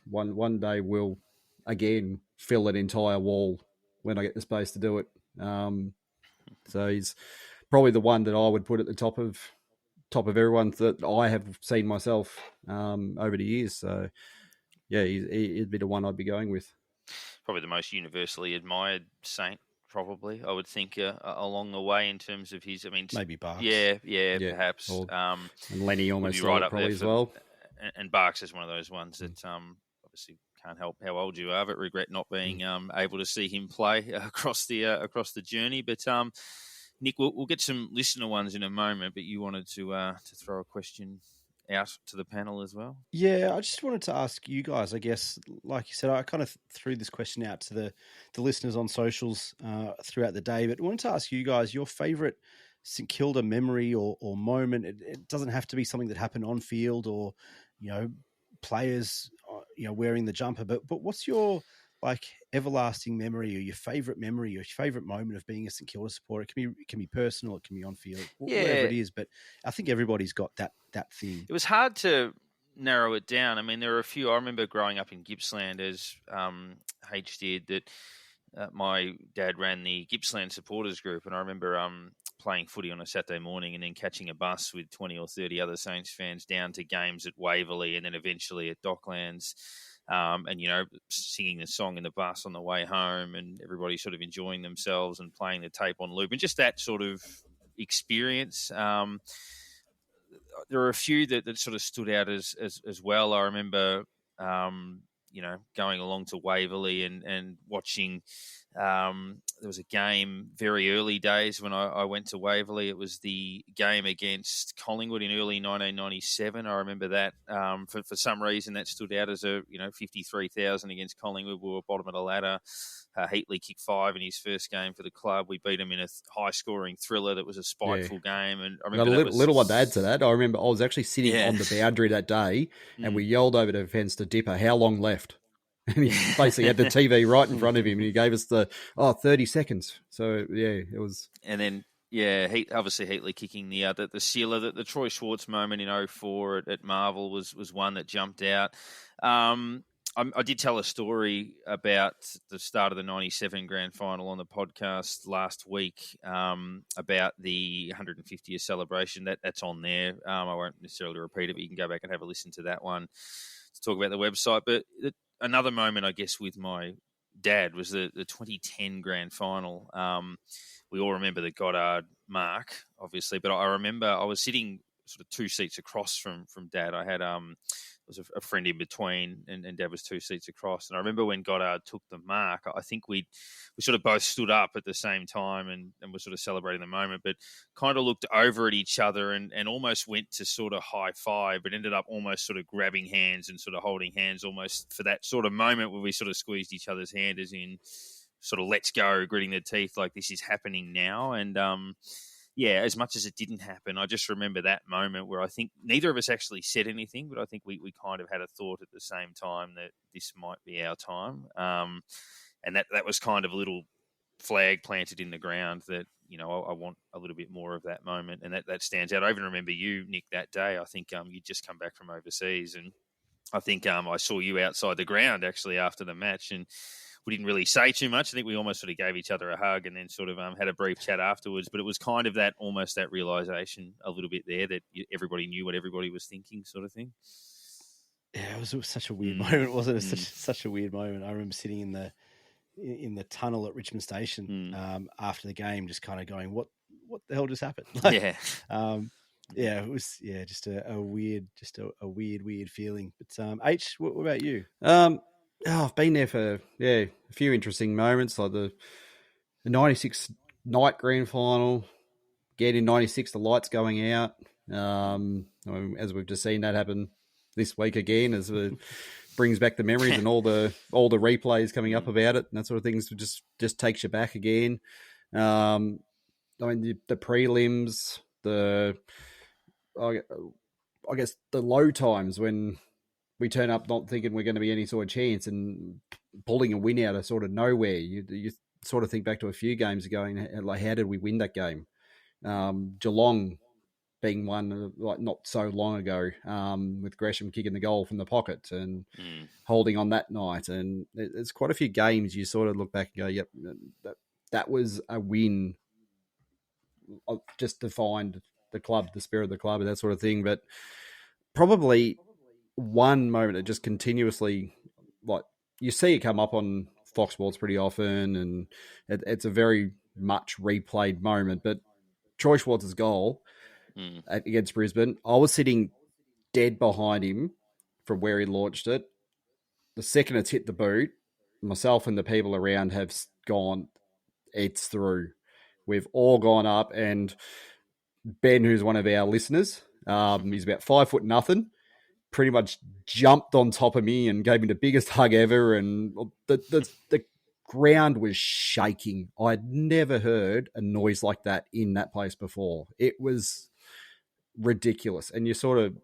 one day will again fill an entire wall when I get the space to do it. So he's probably the one that I would put at the top of everyone that I have seen myself over the years. So he'd be the one I'd be going with. Probably the most universally admired Saint, probably, I would think, along the way in terms of his, maybe Barks. Yeah, perhaps. And Lenny almost right up probably there as well. And Barks is one of those ones that obviously can't help how old you are, but regret not being able to see him play across the journey. But Nick, we'll get some listener ones in a moment, but you wanted to throw a question out to the panel as well? Yeah, I just wanted to ask you guys, I guess, like you said, I kind of threw this question out to the listeners on socials throughout the day, but I wanted to ask you guys your favourite St Kilda memory or moment? It doesn't have to be something that happened on field or, players, wearing the jumper. But what's your everlasting memory or your favourite memory or your favourite moment of being a St Kilda supporter? It can be personal, it can be on field, whatever it is. But I think everybody's got that thing. It was hard to narrow it down. I mean, there are a few. I remember growing up in Gippsland, as H did, that my dad ran the Gippsland supporters group, and I remember playing footy on a Saturday morning and then catching a bus with 20 or 30 other Saints fans down to games at Waverley and then eventually at Docklands, and, singing the song in the bus on the way home and everybody sort of enjoying themselves and playing the tape on loop and just that sort of experience. There are a few that sort of stood out as well. I remember, going along to Waverley and watching. There was a game very early days when I went to Waverley. It was the game against Collingwood in early 1997. I remember that. For some reason, that stood out as 53,000 against Collingwood. We were bottom of the ladder. Heatley kicked 5 in his first game for the club. We beat him in a high-scoring thriller that was a spiteful game. And I remember little one to add to that. I remember I was actually sitting on the boundary that day, and we yelled over the fence to Dipper, "How long left?" And he basically had the TV right in front of him, and he gave us the 30 seconds. So it was. And then obviously Heatley kicking the sealer. The Troy Schwartz moment in 2004 at Marvel was one that jumped out. I did tell a story about the start of the 97 grand final on the podcast last week, about the 150th celebration. That's on there. I won't necessarily repeat it, but you can go back and have a listen to that one to talk about the website. But another moment, I guess, with my dad was the 2010 grand final. We all remember the Goddard mark, obviously, but I remember I was sitting sort of 2 seats across from Dad. I had was a friend in between, and Dad was 2 seats across. And I remember when Goddard took the mark, I think we sort of both stood up at the same time and were sort of celebrating the moment, but kind of looked over at each other and almost went to sort of high five, but ended up almost sort of grabbing hands and sort of holding hands almost for that sort of moment where we sort of squeezed each other's hand, as in sort of let's go, gritting their teeth like this is happening now. And as much as it didn't happen, I just remember that moment where I think neither of us actually said anything, but I think we kind of had a thought at the same time that this might be our time. And that was kind of a little flag planted in the ground that, I want a little bit more of that moment. And that stands out. I even remember you, Nick, that day. I think you'd just come back from overseas. And I think I saw you outside the ground actually after the match, and we didn't really say too much. I think we almost sort of gave each other a hug and then sort of had a brief chat afterwards. But it was kind of almost that realisation a little bit there that everybody knew what everybody was thinking, sort of thing. Yeah, it was such a weird moment, wasn't it? Such a weird moment. I remember sitting in the tunnel at Richmond Station after the game, just kind of going, "What the hell just happened?" It was just a weird feeling. But H, what about you? I've been there for a few interesting moments, like the 96 night grand final. Again in 96, the lights going out. As we've just seen that happen this week again, as it brings back the memories and all the replays coming up about it and that sort of things. Just takes you back again. The prelims, I guess the low times when we turn up not thinking we're going to be any sort of chance and pulling a win out of sort of nowhere. You sort of think back to a few games ago and like, how did we win that game? Geelong being one like not so long ago, with Gresham kicking the goal from the pocket and holding on that night. And there's quite a few games you sort of look back and go, yep, that was a win, just to find the club, the spirit of the club and that sort of thing. But probably one moment that just continuously, like, you see it come up on Fox Sports pretty often, and it's a very much replayed moment. But Troy Schwartz's goal against Brisbane, I was sitting dead behind him from where he launched it. The second it's hit the boot, myself and the people around have gone, it's through. We've all gone up, and Ben, who's one of our listeners, he's about 5'0", pretty much jumped on top of me and gave me the biggest hug ever. And the ground was shaking. I'd never heard a noise like that in that place before. It was ridiculous. And you sort of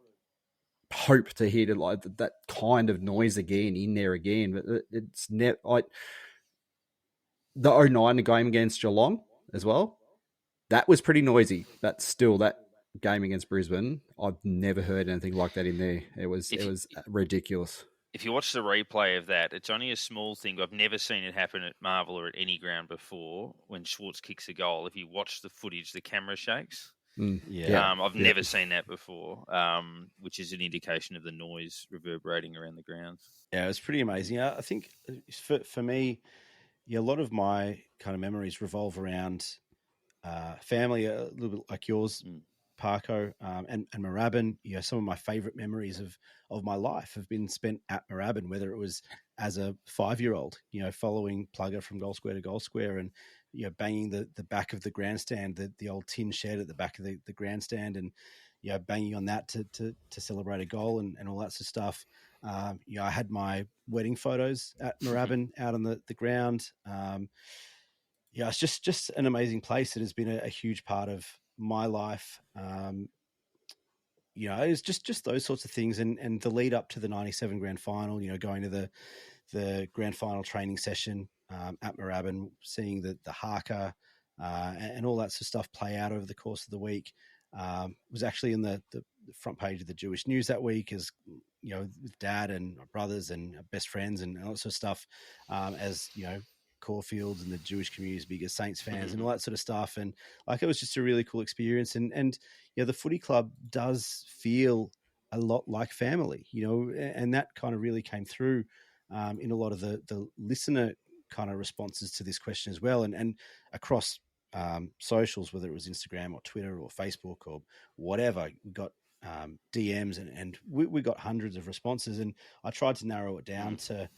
hope to hear like that kind of noise again in there again. But it's never like the 09 game against Geelong as well. That was pretty noisy, but still that game against Brisbane, I've never heard anything like that in there. It was ridiculous. If you watch the replay of that, it's only a small thing. I've never seen it happen at Marvel or at any ground before. When Schwartz kicks a goal, if you watch the footage, the camera shakes. I've never seen that before, which is an indication of the noise reverberating around the grounds. Yeah, it was pretty amazing. I think for me, a lot of my kind of memories revolve around family, a little bit like yours, Parko, and Moorabbin. Some of my favourite memories of my life have been spent at Moorabbin, whether it was as a 5-year-old, following Plugger from goal square to goal square and, banging the back of the grandstand, the old tin shed at the back of the grandstand and, banging on that to celebrate a goal and all that sort of stuff. I had my wedding photos at Moorabbin out on the ground. It's just an amazing place. It has been a huge part of my life. It's just those sorts of things. And the lead up to the 97 grand final, going to the grand final training session at Moorabbin, seeing the haka and all that sort of stuff play out over the course of the week. Was actually in the front page of the Jewish News that week as, with dad and my brothers and best friends and all that sort of stuff, as, Caulfields and the Jewish community's biggest Saints fans and all that sort of stuff. And it was just a really cool experience. And the footy club does feel a lot like family, and that kind of really came through in a lot of the listener kind of responses to this question as well. And across socials, whether it was Instagram or Twitter or Facebook or whatever, we got DMs and we got hundreds of responses. And I tried to narrow it down to,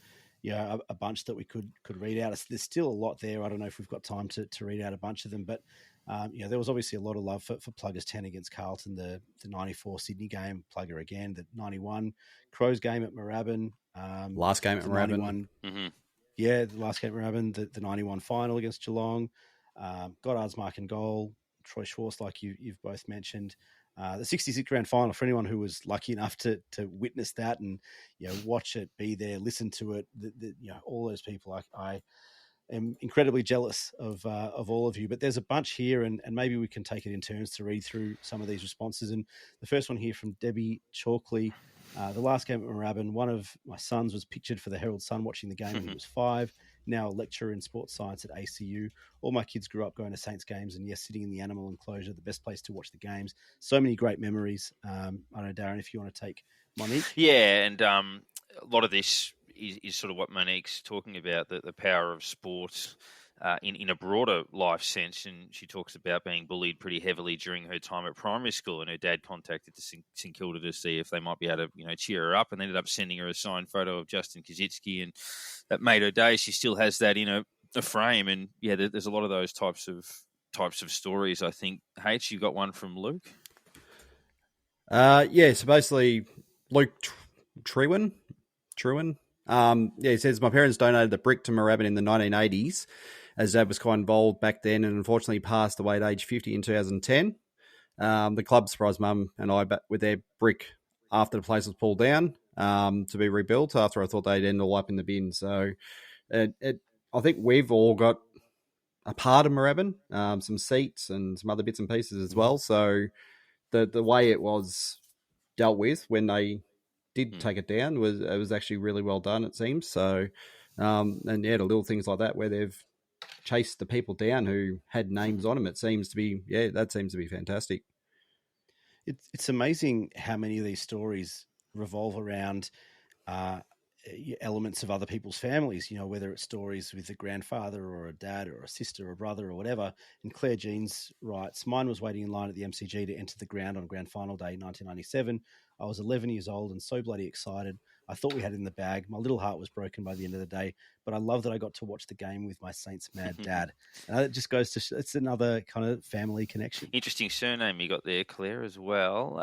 a bunch that we could read out. There's still a lot there. I don't know if we've got time to read out a bunch of them, but there was obviously a lot of love for Pluggers 10 against Carlton, the 94 Sydney game, Plugger again, the 91 Crows game at Moorabbin. Last game at Moorabbin. Yeah, the last game at Moorabbin, the 91 final against Geelong. Goddard's mark and goal, Troy Schwartz, like you've both mentioned. The 66 grand final, for anyone who was lucky enough to witness that and watch it, be there, listen to it, all those people, I am incredibly jealous of all of you. But there's a bunch here, and maybe we can take it in turns to read through some of these responses. And the first one here from Debbie Chalkley. The last game at Moorabbin, one of my sons was pictured for the Herald Sun watching the game when he was 5. Now a lecturer in sports science at ACU. All my kids grew up going to Saints games and, yes, sitting in the animal enclosure, the best place to watch the games. So many great memories. I don't know, Darren, if you want to take Monique. Yeah, and a lot of this is sort of what Monique's talking about, the power of sport in a broader life sense. And she talks about being bullied pretty heavily during her time at primary school, and her dad contacted St Kilda to see if they might be able to cheer her up, and ended up sending her a signed photo of Justin Kazitsky, and that made her day. She still has that in a frame, and yeah, there's a lot of those types of stories. I think. H, you got one from Luke. So basically Luke Trewin. He says, my parents donated the brick to Moorabbin in the 1980s, as Dad was quite involved back then, and unfortunately passed away at age 50 in 2010. The club surprised Mum and I with their brick after the place was pulled down to be rebuilt, after I thought they'd end all up in the bin. So I think we've all got a part of Moorabbin, some seats and some other bits and pieces as well. So the way it was dealt with when they did take it down was actually really well done, it seems. So, the little things like that where they've chased the people down who had names on them, that seems to be fantastic. It's amazing how many of these stories revolve around elements of other people's families, whether it's stories with a grandfather or a dad or a sister or a brother or whatever. And Claire Jeans writes, mine was waiting in line at the MCG to enter the ground on grand final day 1997. I was 11 years old and so bloody excited. I thought we had it in the bag. My little heart was broken by the end of the day, but I love that I got to watch the game with my Saints mad dad. And it just goes to it's another kind of family connection. Interesting surname you got there, Claire, as well.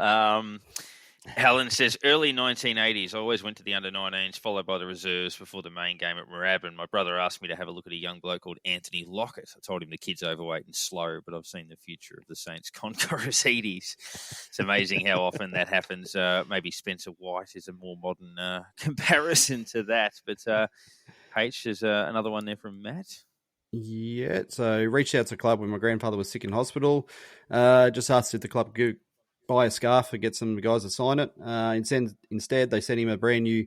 Helen says, early 1980s, I always went to the under-19s, followed by the reserves before the main game at Moorabbin. My brother asked me to have a look at a young bloke called Anthony Lockett. I told him the kid's overweight and slow, but I've seen the future of the Saints Conquerors Eaties. It's amazing how often that happens. Maybe Spencer White is a more modern comparison to that. But H, there's another one there from Matt. Yeah, so reached out to the club when my grandfather was sick in hospital. Just asked if the club could buy a scarf and get some guys to sign it. Instead, they sent him a brand new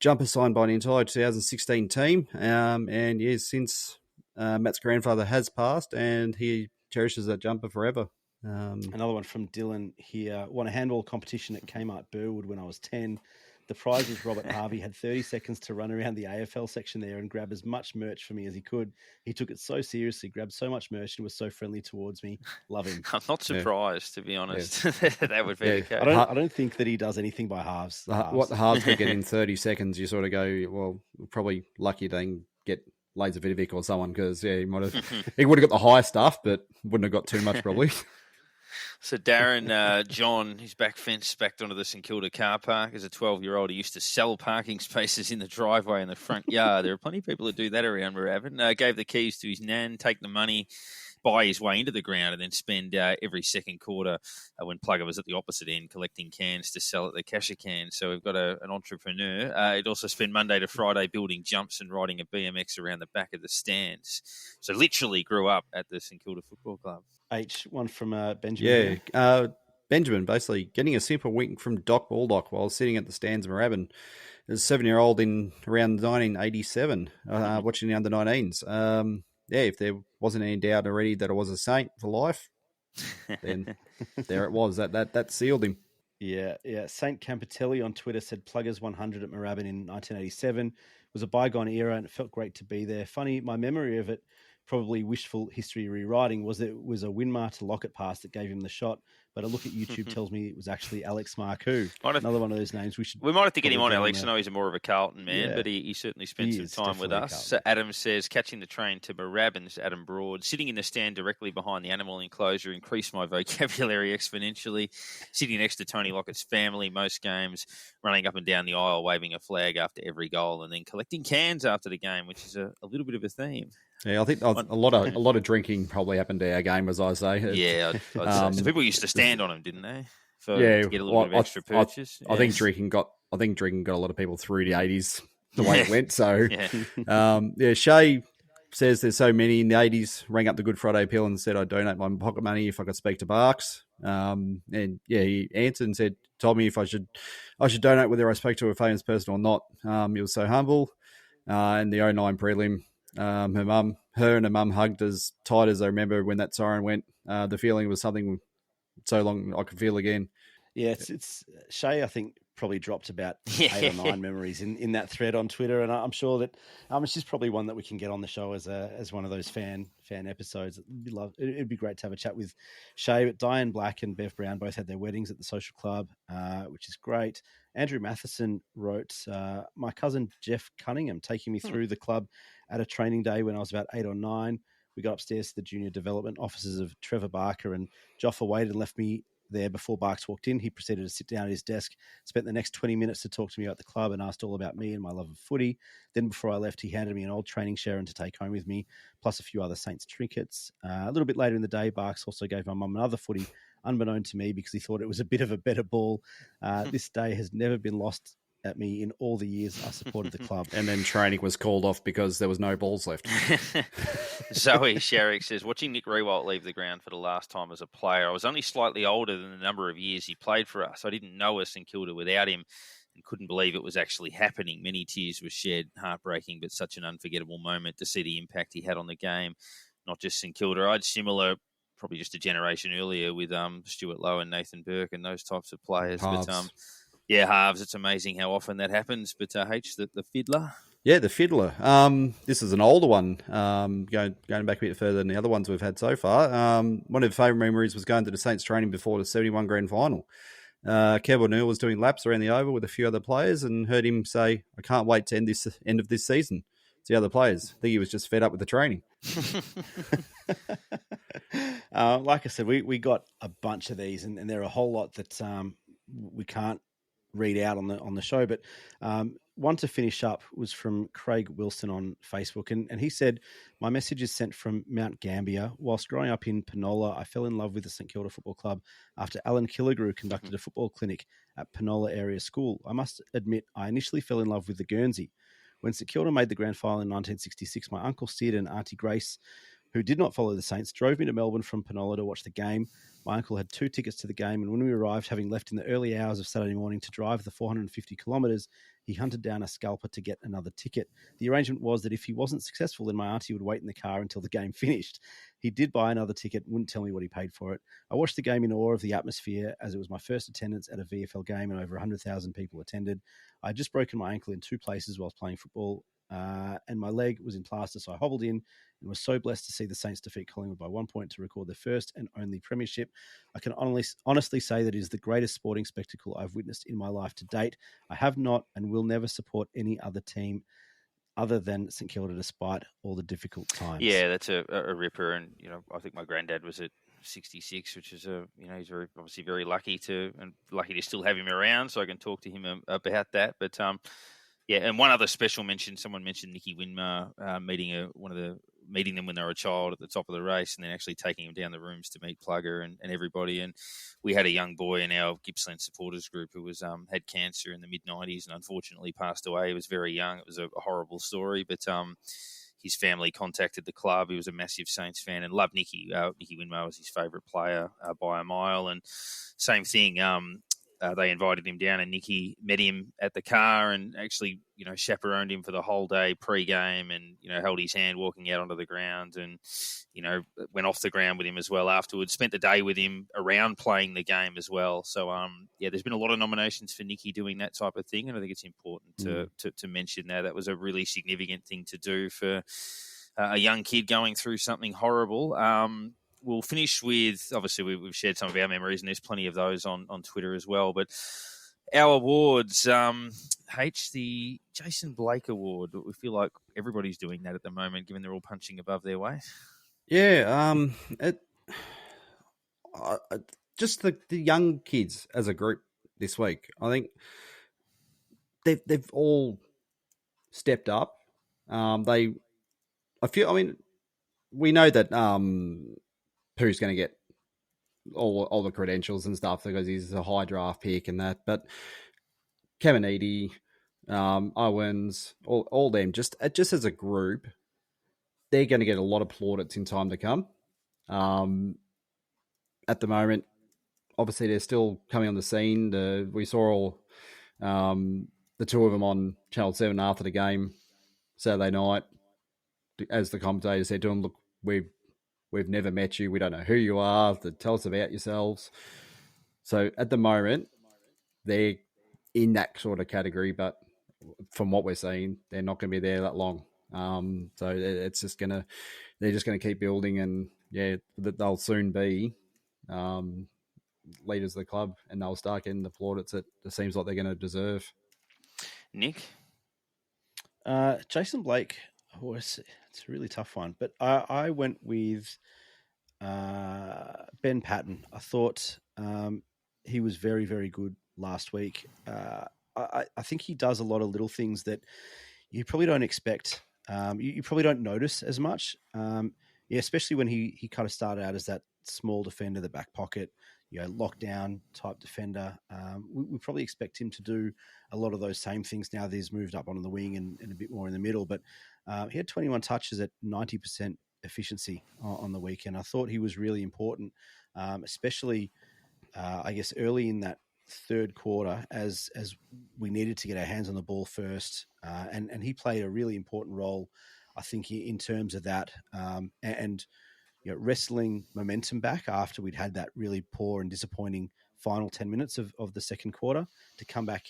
jumper signed by an entire 2016 team. And yeah, since Matt's grandfather has passed, and he cherishes that jumper forever. Another one from Dylan here. Won a handball competition at Kmart Burwood when I was 10. The prize was Robert Harvey had 30 seconds to run around the AFL section there and grab as much merch for me as he could. He took it so seriously, grabbed so much merch, and was so friendly towards me. Love him. I'm not surprised, to be honest. That would be the case. I don't think that he does anything by halves. What the halves could get in 30 seconds, you sort of go, well, probably lucky they can get Laser Vidovic or someone, because he would have got the high stuff, but wouldn't have got too much probably. So Darren, John, he's backed onto the St Kilda car park. As a 12-year-old, he used to sell parking spaces in the driveway in the front yard. There are plenty of people that do that around Moorabbin. Gave the keys to his nan, take the money, buy his way into the ground, and then spend every second quarter when Plugger was at the opposite end collecting cans to sell at the cashier can. So we've got an entrepreneur. He'd also spend Monday to Friday building jumps and riding a BMX around the back of the stands. So literally grew up at the St Kilda Football Club. H, one from Benjamin. Yeah, Benjamin basically getting a simple wink from Doc Baldock while sitting at the stands of Moorabbin. As a 7-year-old in around 1987, watching the under-19s. If there wasn't any doubt already that I was a Saint for life, then there it was. That sealed him. Yeah. Saint Campitelli on Twitter said Pluggers 100 at Moorabbin in 1987 was a bygone era, and it felt great to be there. Funny, my memory of it, probably wishful history rewriting, was that it was a Winmar to Lockett pass that gave him the shot. But a look at YouTube tells me it was actually Alex Marcoux. Another one of those names we might have to get him on, Alex. I know he's more of a Carlton man, but he certainly spent some time with us. So Adam says, catching the train to Moorabbin, Adam Broad, sitting in the stand directly behind the animal enclosure increased my vocabulary exponentially. Sitting next to Tony Lockett's family most games, running up and down the aisle, waving a flag after every goal, and then collecting cans after the game, which is a little bit of a theme. Yeah, I think a lot of drinking probably happened at our game, as I say. Yeah, I'd say. So people used to stand on them, didn't they? To get a little bit of extra purchase. I think drinking got a lot of people through the 80s the way it went. So, Shay says there's so many in the 80s. Rang up the Good Friday Appeal and said I'd donate my pocket money if I could speak to Barks. He answered and said, told me if I should donate whether I spoke to a famous person or not. He was so humble. And the 09 prelim. Her and her mum hugged as tight as I remember when that siren went. The feeling was something so long I could feel again. Yeah, it's Shay, I think, probably dropped about 8 or 9 memories in that thread on Twitter, and I'm sure that she's probably one that we can get on the show as one of those fan episodes. It'd be great to have a chat with Shay. But Diane Black and Bev Brown both had their weddings at the social club, which is great. Andrew Matheson wrote, my cousin Jeff Cunningham taking me through the club at a training day when I was about 8 or 9. We got upstairs to the junior development offices of Trevor Barker, and Joffa waited and left me there before Barks walked in. He proceeded to sit down at his desk, spent the next 20 minutes to talk to me about the club and asked all about me and my love of footy. Then before I left, he handed me an old training Sharon to take home with me, plus a few other Saints trinkets. A little bit later in the day, Barks also gave my mum another footy, unbeknown to me, because he thought it was a bit of a better ball. This day has never been lost at me in all the years I supported the club. And then training was called off because there was no balls left. Zoe Sherrick says, watching Nick Rewalt leave the ground for the last time as a player, I was only slightly older than the number of years he played for us. I didn't know us St Kilda without him and couldn't believe it was actually happening. Many tears were shed, heartbreaking, but such an unforgettable moment to see the impact he had on the game, not just St Kilda. I had similar, probably just a generation earlier, with Stuart Lowe and Nathan Burke and those types of players. Halves. But halves. It's amazing how often that happens. But H, the fiddler. Yeah, the fiddler. This is an older one. Going back a bit further than the other ones we've had so far. One of the favourite memories was going to the Saints training before the 71 grand final. Kev O'Neill was doing laps around the oval with a few other players and heard him say, "I can't wait to end of this season." To the other players, I think he was just fed up with the training. Like I said, we got a bunch of these, and there are a whole lot that we can't read out on the show. But one to finish up was from Craig Wilson on Facebook, and he said, "My message is sent from Mount Gambier. Whilst growing up in Penola, I fell in love with the St Kilda Football Club after Alan Killigrew conducted a football clinic at Penola Area School. I must admit, I initially fell in love with the Guernsey. When St Kilda made the grand final in 1966, my uncle Sid and Auntie Grace, who did not follow the Saints, drove me to Melbourne from Penola to watch the game. My uncle had 2 tickets to the game, and when we arrived, having left in the early hours of Saturday morning to drive the 450 kilometres, he hunted down a scalper to get another ticket. The arrangement was that if he wasn't successful, then my auntie would wait in the car until the game finished. He did buy another ticket and wouldn't tell me what he paid for it. I watched the game in awe of the atmosphere, as it was my first attendance at a VFL game and over 100,000 people attended. I had just broken my ankle in 2 places whilst playing football, and my leg was in plaster, so I hobbled in and was so blessed to see the Saints defeat Collingwood by 1 point to record their first and only premiership. I can honestly say that it is the greatest sporting spectacle I've witnessed in my life to date. I have not and will never support any other team other than St Kilda, despite all the difficult times." Yeah, that's a ripper, and I think my granddad was at 66, which is he's obviously very lucky to still have him around, so I can talk to him about that. But yeah, and one other special mention, someone mentioned Nicky Winmar meeting them when they were a child at the top of the race, and then actually taking him down the rooms to meet Plugger and everybody. And we had a young boy in our Gippsland supporters group who was had cancer in the mid-90s and unfortunately passed away. He was very young. It was a horrible story, but his family contacted the club. He was a massive Saints fan and loved Nicky. Nicky Winmar was his favourite player by a mile. And same thing, they invited him down, and Nicky met him at the car and actually, chaperoned him for the whole day pre-game, and held his hand walking out onto the ground, and went off the ground with him as well afterwards. Spent the day with him around playing the game as well. So there's been a lot of nominations for Nicky doing that type of thing, and I think it's important to mention that. That was a really significant thing to do for a young kid going through something horrible. We'll finish with, obviously, we've shared some of our memories, and there's plenty of those on Twitter as well. But our awards, the Jason Blake Award, we feel like everybody's doing that at the moment, given they're all punching above their weight. Yeah, just the young kids as a group this week. I think they've all stepped up. We know that who's going to get all the credentials and stuff because he's a high draft pick and that. But Caminiti, Owens, all them, just as a group, they're going to get a lot of plaudits in time to come. At the moment, obviously, they're still coming on the scene. We saw the two of them on Channel 7 after the game Saturday night. As the commentator said to them, look, we've never met you. We don't know who you are. Tell us about yourselves. So at the moment, they're in that sort of category, but from what we're seeing, they're not going to be there that long. So it's just they're just going to keep building, and they'll soon be leaders of the club, and they'll start getting the plaudits that it seems like they're going to deserve. Nick? Jason Blake, it's a really tough one, but I went with Ben Patton. I thought he was very, very good last week. I think he does a lot of little things that you probably don't expect. You probably don't notice as much. Especially when he kind of started out as that small defender, the back pocket, lockdown type defender. We probably expect him to do a lot of those same things now that he's moved up onto the wing and a bit more in the middle. But he had 21 touches at 90% efficiency on the weekend. I thought he was really important, especially, I guess, early in that third quarter as we needed to get our hands on the ball first. And he played a really important role, I think, in terms of that. And wrestling momentum back after we'd had that really poor and disappointing final 10 minutes of the second quarter to come back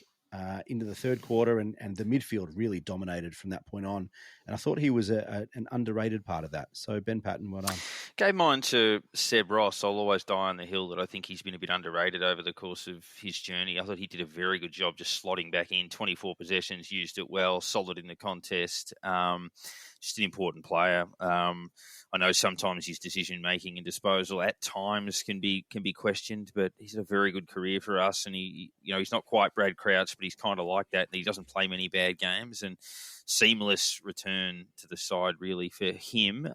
into the third quarter, and the midfield really dominated from that point on. And I thought he was an underrated part of that. So Ben Patton, well done. Gave mine to Seb Ross. I'll always die on the hill that I think he's been a bit underrated over the course of his journey. I thought he did a very good job just slotting back in, 24 possessions, used it well, solid in the contest. Just an important player. I know sometimes his decision-making and disposal at times can be questioned, but he's had a very good career for us. And he's not quite Brad Crouch, but he's kind of like that. And he doesn't play many bad games. And seamless return to the side, really, for him.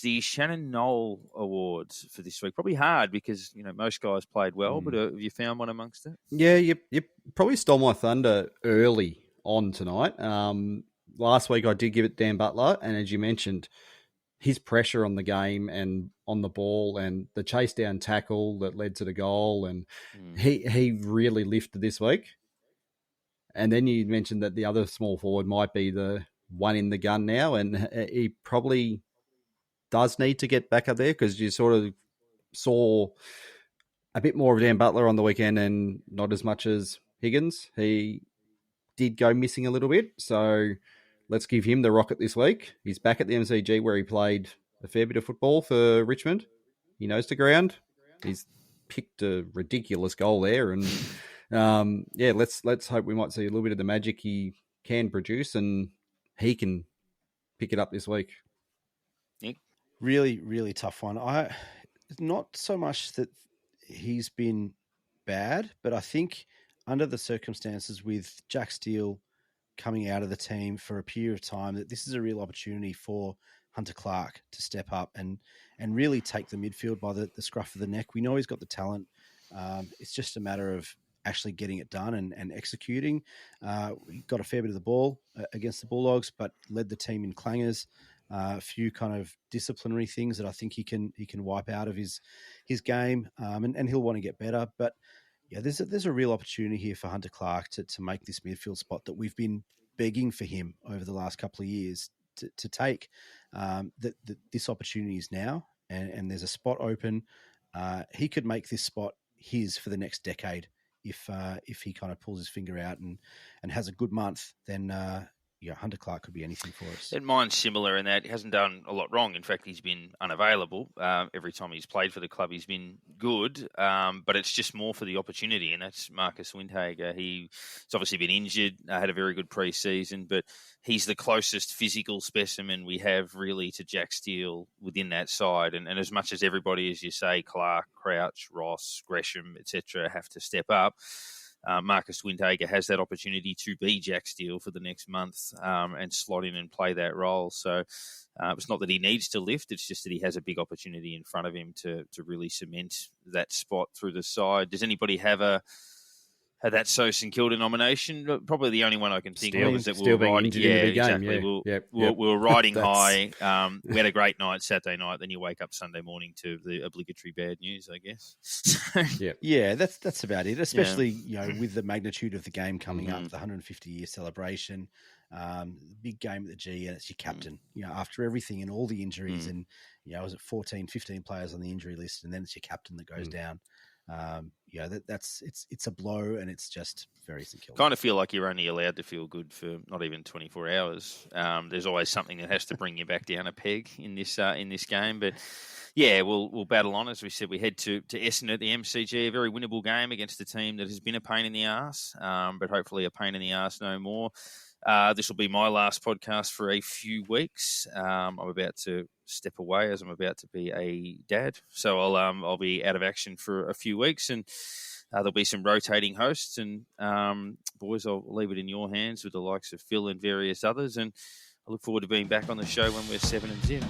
The Shannon Knoll Awards for this week. Probably hard because, most guys played well, but have you found one amongst it? Yeah, you probably stole my thunder early on tonight. Last week I did give it Dan Butler, and as you mentioned, his pressure on the game and on the ball and the chase down tackle that led to the goal, and he really lifted this week. And then you mentioned that the other small forward might be the one in the gun now, and he probably does need to get back up there because you sort of saw a bit more of Dan Butler on the weekend and not as much as Higgins. He did go missing a little bit, so let's give him the rocket this week. He's back at the MCG where he played a fair bit of football for Richmond. He knows the ground. He's picked a ridiculous goal there, and let's hope we might see a little bit of the magic he can produce, and he can pick it up this week. Nick? Really, really tough one. Not so much that he's been bad, but I think under the circumstances with Jack Steele coming out of the team for a period of time, that this is a real opportunity for Hunter Clark to step up and really take the midfield by the scruff of the neck. We know he's got the talent. It's just a matter of actually getting it done and executing. He got a fair bit of the ball against the Bulldogs, but led the team in clangers. A few kind of disciplinary things that I think he can wipe out of his game, and he'll want to get better. But yeah, there's a real opportunity here for Hunter Clark to make this midfield spot that we've been begging for him over the last couple of years to take. This opportunity is now, and there's a spot open. He could make this spot his for the next decade if he kind of pulls his finger out and has a good month. Then Hunter Clark could be anything for us. And mine's similar in that he hasn't done a lot wrong. In fact, he's been unavailable. Every time he's played for the club, he's been good. But it's just more for the opportunity, and that's Marcus Windhager. He's obviously been injured, had a very good pre-season, but he's the closest physical specimen we have really to Jack Steele within that side. And as much as everybody, as you say, Clark, Crouch, Ross, Gresham, etc., have to step up, Marcus Windhager has that opportunity to be Jack Steele for the next month and slot in and play that role. So it's not that he needs to lift, it's just that he has a big opportunity in front of him to really cement that spot through the side. Does anybody have that St Kilda nomination? Probably the only one I can think of is that we were riding. Yeah, exactly. We were riding high. We had a great night Saturday night. Then you wake up Sunday morning to the obligatory bad news, I guess. Yeah, that's about it. Especially with the magnitude of the game coming up, the 150-year celebration, big game at the G, and it's your captain. After everything and all the injuries, and was it 14, 15 players on the injury list, and then it's your captain that goes down. It's a blow, and it's just very St Kilda. Kind of feel like you're only allowed to feel good for not even 24 hours. There's always something that has to bring you back down a peg in this game. But yeah, we'll battle on. As we said, we head to Essendon at the MCG, a very winnable game against a team that has been a pain in the arse, but hopefully a pain in the arse no more. This will be my last podcast for a few weeks. I'm about to step away as I'm about to be a dad, so I'll be out of action for a few weeks, and there'll be some rotating hosts. And boys, I'll leave it in your hands with the likes of Phil and various others. And I look forward to being back on the show when we're 7-0.